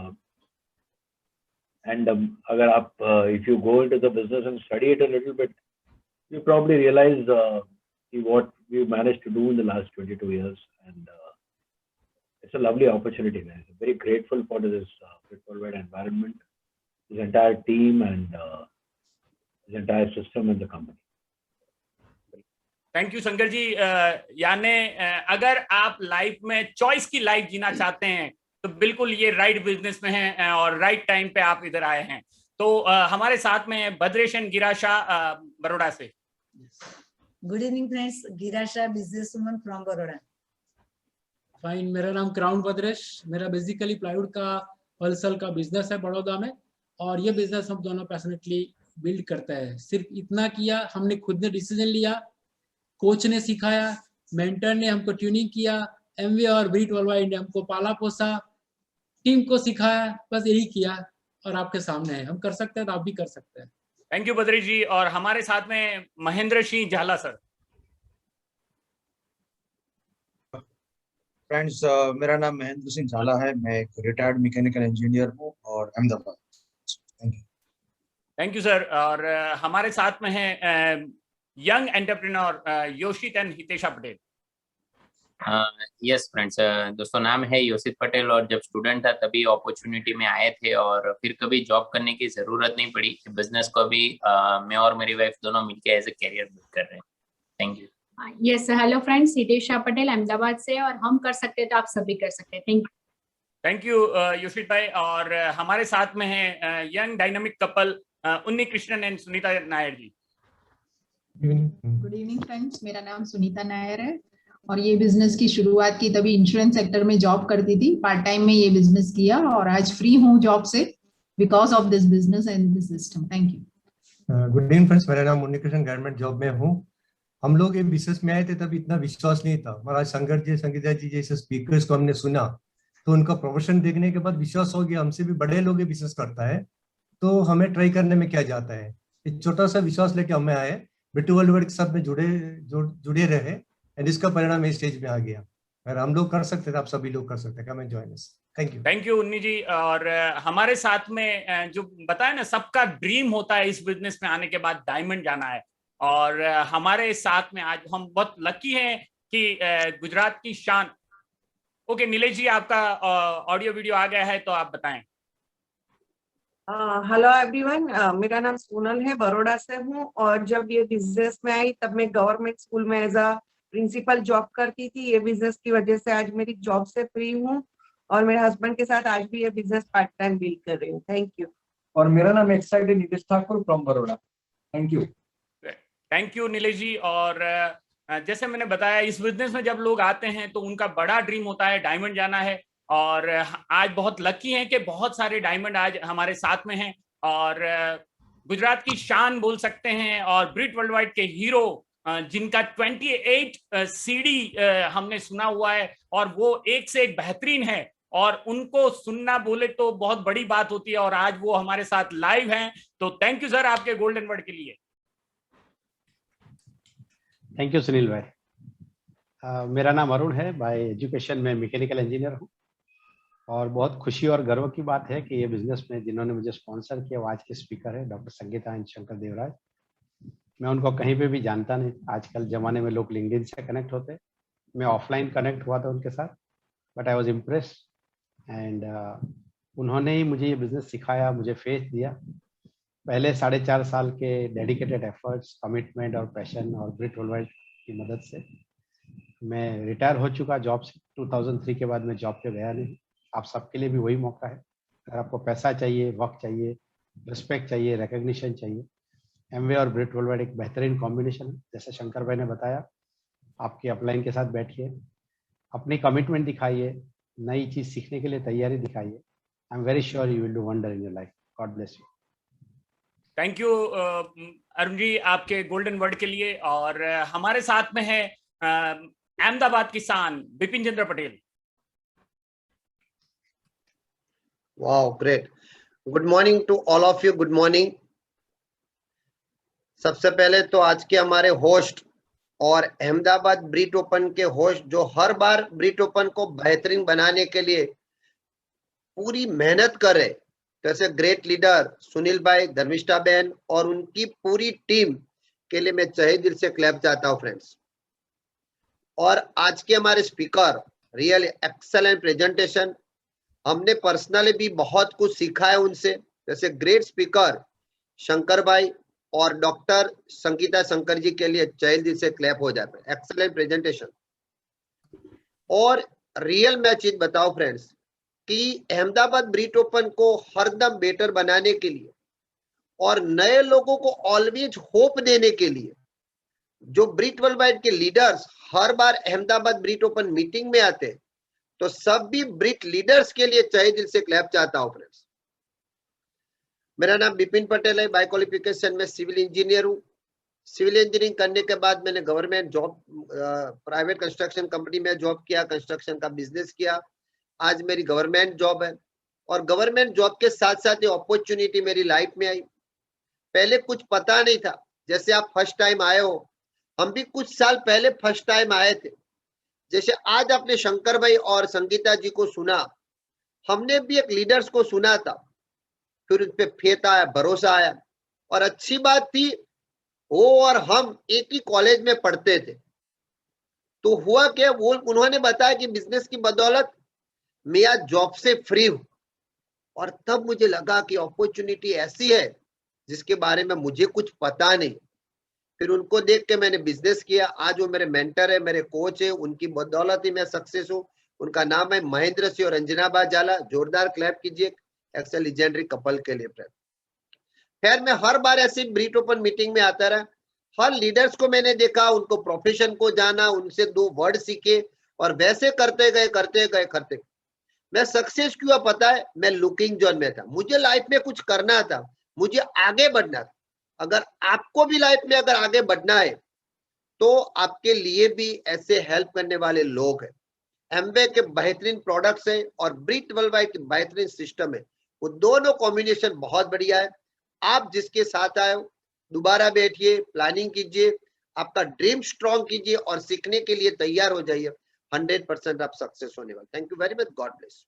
अगर आप if you go into the business and study it a little bit, you probably realize what we managed to do in the last 22 years, and it's a lovely opportunity, man. I'm very grateful for this worldwide environment, this entire team, and this entire system in the company. Thank you Shankar ji. यानी अगर आप life में choice की life जीना चाहते हैं तो बिल्कुल ये राइट बिजनेस में है और राइट टाइम पे आप इधर आए हैं। तो हमारे साथ में भद्रेश एंड गिराशा बड़ौदा से। Good evening friends, Girasha business woman from Baroda. Fine, मेरा नाम क्राउन भद्रेश, मेरा बेसिकली प्लाईवुड का होलसेल का बिजनेस है बड़ौदा में, और ये बिजनेस हम दोनों पैशनेटली बिल्ड करते हैं। सिर्फ इतना किया, हमने खुद ने डिसीजन लिया, कोच ने सिखाया, मेंटर ने हमको ट्यूनिंग किया, एमवे और ब्रिट वर्ल्डवाइड ने हमको पाला पोसा, टीम को सिखाया, बस यही किया और आपके सामने है। हम कर सकते हैं तो आप भी कर सकते हैं। थैंक यू बद्री जी। और हमारे साथ में महेंद्र सिंह झाला सर। फ्रेंड्स, मेरा नाम महेंद्र सिंह झाला है, मैं एक रिटायर्ड मैकेनिकल इंजीनियर हूँ और अहमदाबाद। Thank you sir. और हमारे साथ में है young entrepreneur Yoshit and Hitesha Patel. Yes friends, दोस्तों नाम है योशित पटेल, और जब स्टूडेंट था तभी अपॉर्चुनिटी में आए थे और फिर कभी जॉब करने की जरूरत नहीं पड़ी। बिजनेस को अभी मैं और मेरी वाइफ दोनों मिलकर एज ए कैरियर बिल्ड कर रहे हैं। Thank you. Yes, hello friends, Hitesha Patel Ahmedabad से, और हम कर सकते हैं तो आप सभी कर सकते हैं। Thank you. थैंक यू योशित भाई। और हमारे साथ में है young dynamic couple Unni Krishnan and Sunita Nair ji. Good evening friends, मेरा नाम सुनीता नायर है और ये बिजनेस की शुरुआत की तभी इंश्योरेंस सेक्टर में जॉब करती थी, पार्ट टाइम में ये बिजनेस किया और आज फ्री हूँ जॉब से because of this business and this system. Thank you. Good evening friends, मेरा नाम उन्नी कृष्णन, गवर्नमेंट जॉब में हूँ। हम लोग ये बिजनेस में आए थे तब इतना विश्वास नहीं था, मगर आज शंकर जी, संगीता जी जैसे स्पीकर्स को हमने सुना तो उनका प्रोफेशन देखने के बाद विश्वास हो गया हमसे भी बड़े लोग ये बिजनेस करता है तो हमें ट्राई करने में क्या जाता है। एक छोटा सा विश्वास लेके हमें आए, बिट्टू वर्ल्ड के साथ में जुड़े रहे एंड इसका परिणाम इस स्टेज में आ गया। अगर हम लोग कर सकते थे, आप सभी लोग कर सकते हैं। Come and join us. Thank you. Thank you उन्नी जी। और हमारे साथ में जो बताया ना, सबका ड्रीम होता है इस बिजनेस में आने के बाद डायमंड जाना है, और हमारे साथ में आज हम बहुत लकी हैं कि गुजरात की शान। ओके नीलेश जी, आपका ऑडियो वीडियो आ गया है तो आप बताएं। हेलो एवरीवन, मेरा नाम सोनल है, बड़ौदा से हूँ, और जब ये बिजनेस में आई तब मैं गवर्नमेंट स्कूल में एज अ प्रिंसिपल जॉब करती थी। ये बिजनेस की वजह से आज मेरी जॉब से फ्री हूँ और मेरे हस्बैंड के साथ आज भी ये बिजनेस पार्ट टाइम बिल्ड कर रही हूँ। Thank you. और मेरा नाम excited Nilesh Thakur from Baroda. Thank you. Thank you Nilesh ji. और जैसे मैंने बताया, इस बिजनेस में जब लोग आते हैं तो उनका बड़ा ड्रीम होता है डायमंड जाना है, और आज बहुत लकी हैं कि बहुत सारे डायमंड आज हमारे साथ में हैं और गुजरात की शान बोल सकते हैं और ब्रिट वर्ल्ड वाइड के हीरो जिनका 28 सीडी हमने सुना हुआ है और वो एक से एक बेहतरीन है और उनको सुनना बोले तो बहुत बड़ी बात होती है और आज वो हमारे साथ लाइव हैं। तो थैंक यू सर आपके गोल्डन वर्ड के लिए। थैंक यू सुनील भाई। मेरा नाम अरुण है, बाय एजुकेशन में मैकेनिकल इंजीनियर हूँ और बहुत खुशी और गर्व की बात है कि ये बिजनेस में जिन्होंने मुझे स्पॉन्सर किया वो आज के स्पीकर है डॉक्टर संगीता एंड शंकर देवराज। मैं उनको कहीं पे भी जानता नहीं, आजकल जमाने में लोग लिंक्डइन से कनेक्ट होते, मैं ऑफलाइन कनेक्ट हुआ था उनके साथ, but I was impressed and उन्होंने ही मुझे ये बिजनेस सिखाया, मुझे फेथ दिया। पहले 4.5 साल के डेडिकेटेड एफर्ट्स, कमिटमेंट और पैशन और ब्रिट वर्ल्ड वाइड की मदद से मैं रिटायर हो चुका जॉब से। 2003 के बाद मैं जॉब पे गया नहीं। आप सबके लिए भी वही मौका है, अगर आपको पैसा चाहिए, वक्त चाहिए, रिस्पेक्ट चाहिए, रिकग्निशन चाहिए, एमवे और ब्रिट वर्ल्ड वाइड एक बेहतरीन कॉम्बिनेशन है। जैसे शंकर भाई ने बताया, आपके अपलाइन के साथ बैठिए, अपनी कमिटमेंट दिखाइए, नई चीज सीखने के लिए तैयारी दिखाइए। I am very sure you will do wonder in your life. God bless you. Thank you Arun ji आपके गोल्डन वर्ड के लिए। और हमारे साथ में है अहमदाबाद किसान Bipin Chandra Patel. Wow, great. Good morning to all of you. Good morning. सबसे पहले तो आज के हमारे होस्ट और अहमदाबाद ब्रीट ओपन के होस्ट जो हर बार ब्रीट ओपन को बेहतरीन बनाने के लिए पूरी मेहनत कर रहे, जैसे ग्रेट लीडर सुनील भाई, धर्मिष्ठा बहन और उनकी पूरी टीम के लिए मैं तहे दिल से क्लैप चाहता हूं फ्रेंड्स। और आज के हमारे स्पीकर, रियल एक्सेलेंट प्रेजेंटेशन, हमने पर्सनली भी बहुत कुछ सीखा है उनसे। जैसे ग्रेट स्पीकर शंकर भाई और डॉक्टर संगीता शंकर जी के लिए तहे दिल से क्लैप हो जाता है। Excellent presentation. और रियल मैं चीज बताओ फ्रेंड्स कि अहमदाबाद ब्रीट ओपन को हरदम बेटर बनाने के लिए और नए लोगों को ऑलवेज होप देने के लिए जो ब्रीट वर्ल्ड वाइड के लीडर्स हर बार अहमदाबाद ब्रीट ओपन मीटिंग में आते हैं, तो सब भी ब्रीट लीडर्स के लिए तहे दिल से क्लैप चाहता हूं फ्रेंड्स। मेरा नाम बिपिन पटेल है, बाय क्वालिफिकेशन में सिविल इंजीनियर हूँ। सिविल इंजीनियरिंग करने के बाद मैंने government job, private construction company में जॉब किया, कंस्ट्रक्शन का बिजनेस किया। आज मेरी गवर्नमेंट जॉब है और गवर्नमेंट जॉब के साथ साथ ये अपॉर्चुनिटी मेरी लाइफ में आई। पहले कुछ पता नहीं था, जैसे आप फर्स्ट टाइम आए हो, हम भी कुछ साल पहले फर्स्ट टाइम आए थे। जैसे आज आपने शंकर भाई और संगीता जी को सुना, हमने भी एक लीडर्स को सुना था, फिर उन पे फेथ आया, भरोसा आया। और अच्छी बात थी वो और हम एक ही कॉलेज में पढ़ते थे। तो हुआ क्या, वो उन्होंने बताया कि बिजनेस की बदौलत मैं आज जॉब से फ्री हूं। और तब मुझे लगा कि अपॉर्चुनिटी ऐसी है जिसके बारे में मुझे कुछ पता नहीं। फिर उनको देख के मैंने बिजनेस किया। आज वो मेरे मेंटर है, मेरे कोच है, उनकी बदौलत ही मैं सक्सेस हूँ। उनका नाम है महेंद्र सिंह और अंजना जाला। जोरदार क्लैप कीजिए एक्सेल लीजेंडरी कपल के लिए। खैर मैं हर बार ऐसे ब्रीट ओपन मीटिंग में आता रहा, हर लीडर्स को मैंने देखा, उनको प्रोफेशन को जाना, उनसे 2 वर्ड सीखे और वैसे करते गए। मैं सक्सेस क्यों पता है, मैं लुकिंग जोन में था, मुझे लाइफ में कुछ करना था, मुझे आगे बढ़ना था। अगर आपको भी लाइफ में अगर आगे बढ़ना है तो आपके लिए भी ऐसे हेल्प करने वाले लोग हैं। एमवे के बेहतरीन प्रोडक्ट्स है और ब्रीट वर्ल्ड वाइड के बेहतरीन सिस्टम है। वो दोनों कॉम्बिनेशन बहुत बढ़िया है। आप जिसके साथ आए हो दोबारा बैठिए, प्लानिंग कीजिए, आपका ड्रीम स्ट्रॉन्ग कीजिए और सीखने के लिए तैयार हो जाइए। 100% आप सक्सेस होने वाले। Thank you very much. God bless.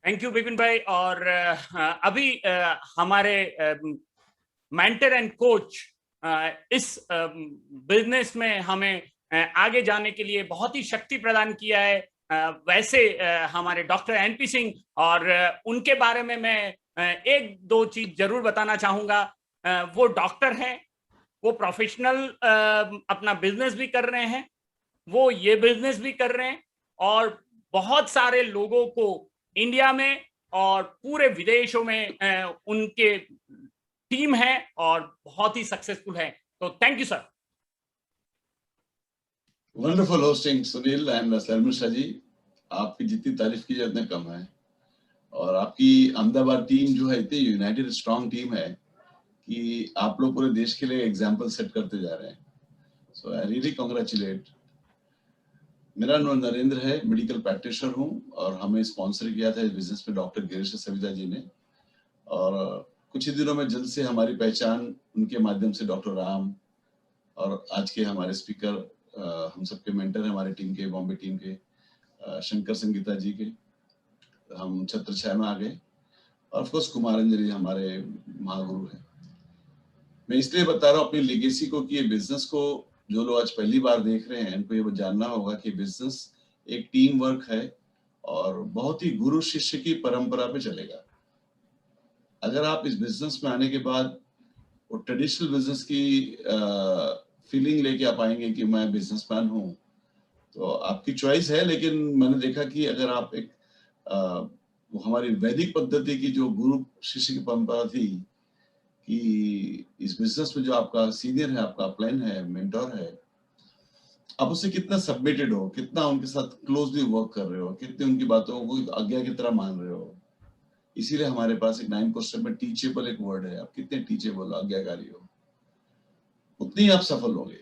Thank you Bipin भाई। और अभी हमारे मेंटर एंड कोच इस बिजनेस में हमें आगे जाने के लिए बहुत ही शक्ति प्रदान किया है। वैसे हमारे डॉक्टर एनपी सिंह, और उनके बारे में मैं 1-2 चीज जरूर बताना चाहूंगा। वो डॉक्टर हैं, वो प्रोफेशनल अपना बिजनेस भी कर रहे हैं, वो ये बिजनेस भी कर रहे हैं और बहुत सारे लोगों को इंडिया में और पूरे विदेशों में उनके टीम है और बहुत ही सक्सेसफुल है। तो thank you sir. Wonderful hosting, Sunil and Dharmisha ji. आपकी जितनी तारीफ की जाए उतना कम है। और आपकी अहमदाबाद टीम जो है इतनी यूनाइटेड स्ट्रांग टीम है कि आप लोग पूरे देश के लिए एग्जाम्पल सेट करते जा रहे हैं। सो आई रियली कांग्रेचुलेट। मेरा नाम नरेंद्र है, मेडिकल प्रैक्टिशनर हूँ और हमें स्पॉन्सर किया था इस बिजनेस में डॉक्टर गिरीश सविता जी ने। और कुछ ही दिनों में जल्द से हमारी पहचान उनके माध्यम से डॉक्टर राम और आज के हमारे स्पीकर हम सबके मेंटर हैं हमारे टीम के, बॉम्बे टीम के शंकर संगीता जी के, हम छत्र छाया में आ गए। और ऑफ कोर्स कुमार अंजलि हमारे महागुरु हैं। मैं इसलिए बता रहा हूँ अपनी लेगेसी को कि ये बिजनेस को जो लोग आज पहली बार देख रहे हैं उनको ये जानना होगा कि बिजनेस एक टीम वर्क है और बहुत ही गुरु शिष्य की परंपरा पे चलेगा। अगर आप इस बिजनेस में आने के बाद वो ट्रेडिशनल बिजनेस की फीलिंग लेके आप आएंगे कि मैं बिजनेसमैन हूँ, तो आपकी चॉइस है। लेकिन मैंने देखा कि अगर आप एक वो हमारी वैदिक पद्धति की जो गुरु शिष्य की परंपरा थी कि इस बिजनेस में जो आपका सीनियर है, आपका प्लान है, मेंटोर है, आप उससे कितना सबमिटेड हो, कितना उनके साथ क्लोजली वर्क कर रहे हो, कितने उनकी बातों को आज्ञा की तरह मान रहे हो। इसीलिए हमारे पास एक 9 क्वेश्चन में टीचेबल एक वर्ड है। आप कितने टीचेबल, आज्ञाकारी हो, उतनी आप सफल होंगे।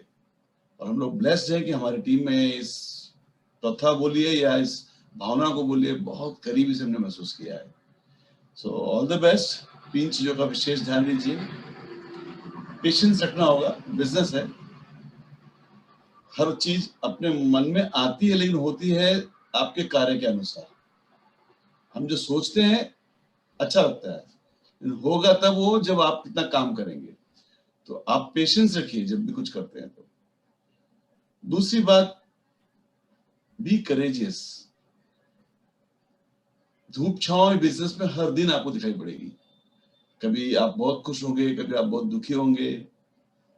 और हम लोग ब्लेस्ड हैं कि हमारी टीम में इस प्रथा बोलिए या इस भावना को बोलिए बहुत करीबी से हमने महसूस किया है। So all the best. 3 चीजों का विशेष ध्यान दीजिए। पेशेंस रखना होगा, बिजनेस है, हर चीज अपने मन में आती है लेकिन होती है आपके कार्य के अनुसार। हम जो सोचते हैं अच्छा लगता है, होगा तब वो जब आप कितना काम करेंगे। तो आप पेशेंस रखिए जब भी कुछ करते हैं। तो दूसरी बात, बी करेजियस। धूप छांव बिजनेस में हर दिन आपको दिखाई पड़ेगी। कभी आप बहुत खुश होंगे, कभी आप बहुत दुखी होंगे।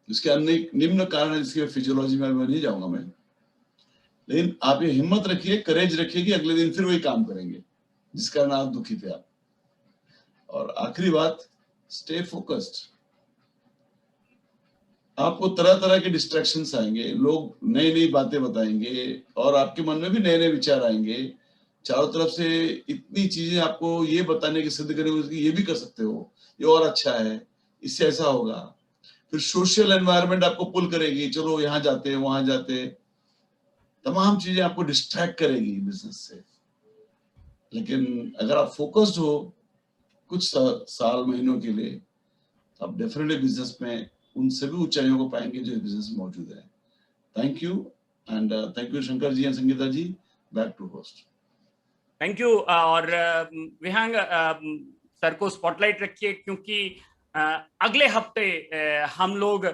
इसके अनेक निम्न कारण है जिसके फिजियोलॉजी में नहीं जाऊंगा मैं, लेकिन आप ये हिम्मत रखिए, करेज रखिए कि अगले दिन फिर वही काम करेंगे जिस कारण आप दुखी थे आप। और आखिरी बात, स्टे फोकस्ड। आपको तरह तरह के डिस्ट्रैक्शंस आएंगे, लोग नई नई बातें बताएंगे और आपके मन में भी नए नए विचार आएंगे। चारों तरफ से इतनी चीजें आपको ये बताने की सिद्ध करेंगे कि ये भी कर सकते हो, ये और अच्छा है, इससे ऐसा होगा। फिर सोशल एनवायरनमेंट आपको पुल करेगी, चलो यहाँ जाते हैं, वहां जाते हैं, तमाम चीजें आपको डिस्ट्रैक्ट करेगी बिजनेस से। लेकिन अगर आप फोकस्ड हो कुछ साल महीनों के लिए, आप डेफिनेटली बिजनेस में उन सभी ऊंचाइयों को पाएंगे जो बिजनेस में मौजूद है। Thank you and thank you Shankar ji and Sangeeta ji. Back to host. Thank you. और विहांग सर को स्पॉटलाइट रखिए क्योंकि अगले हफ्ते हम लोग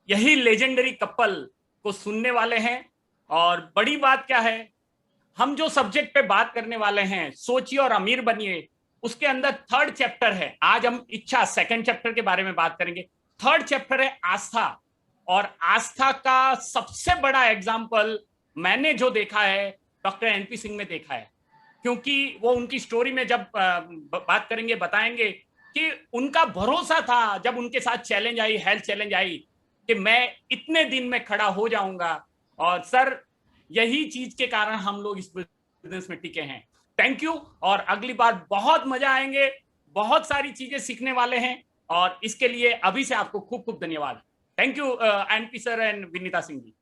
यही लेजेंडरी कपल को सुनने वाले हैं। और बड़ी बात क्या है, हम जो सब्जेक्ट पे बात करने वाले हैं, सोचिए और अमीर बनिए, उसके अंदर 3rd चैप्टर है। आज हम इच्छा 2nd चैप्टर के बारे में बात करेंगे। 3rd चैप्टर है आस्था। और आस्था का सबसे बड़ा एग्जाम्पल मैंने जो देखा है डॉक्टर एनपी सिंह में देखा है, क्योंकि वो उनकी स्टोरी में जब बात करेंगे बताएंगे कि उनका भरोसा था जब उनके साथ challenge I, health challenge I, कि मैं इतने दिन में खड़ा हो जाऊंगा। और सर यही चीज के कारण हम लोग इस बिजनेस में टिके हैं। Thank you. और अगली बार बहुत मजा आएंगे, बहुत सारी चीजें सीखने वाले हैं और इसके लिए अभी से आपको खूब खूब धन्यवाद। Thank you NP sir and Vinita Singh ji.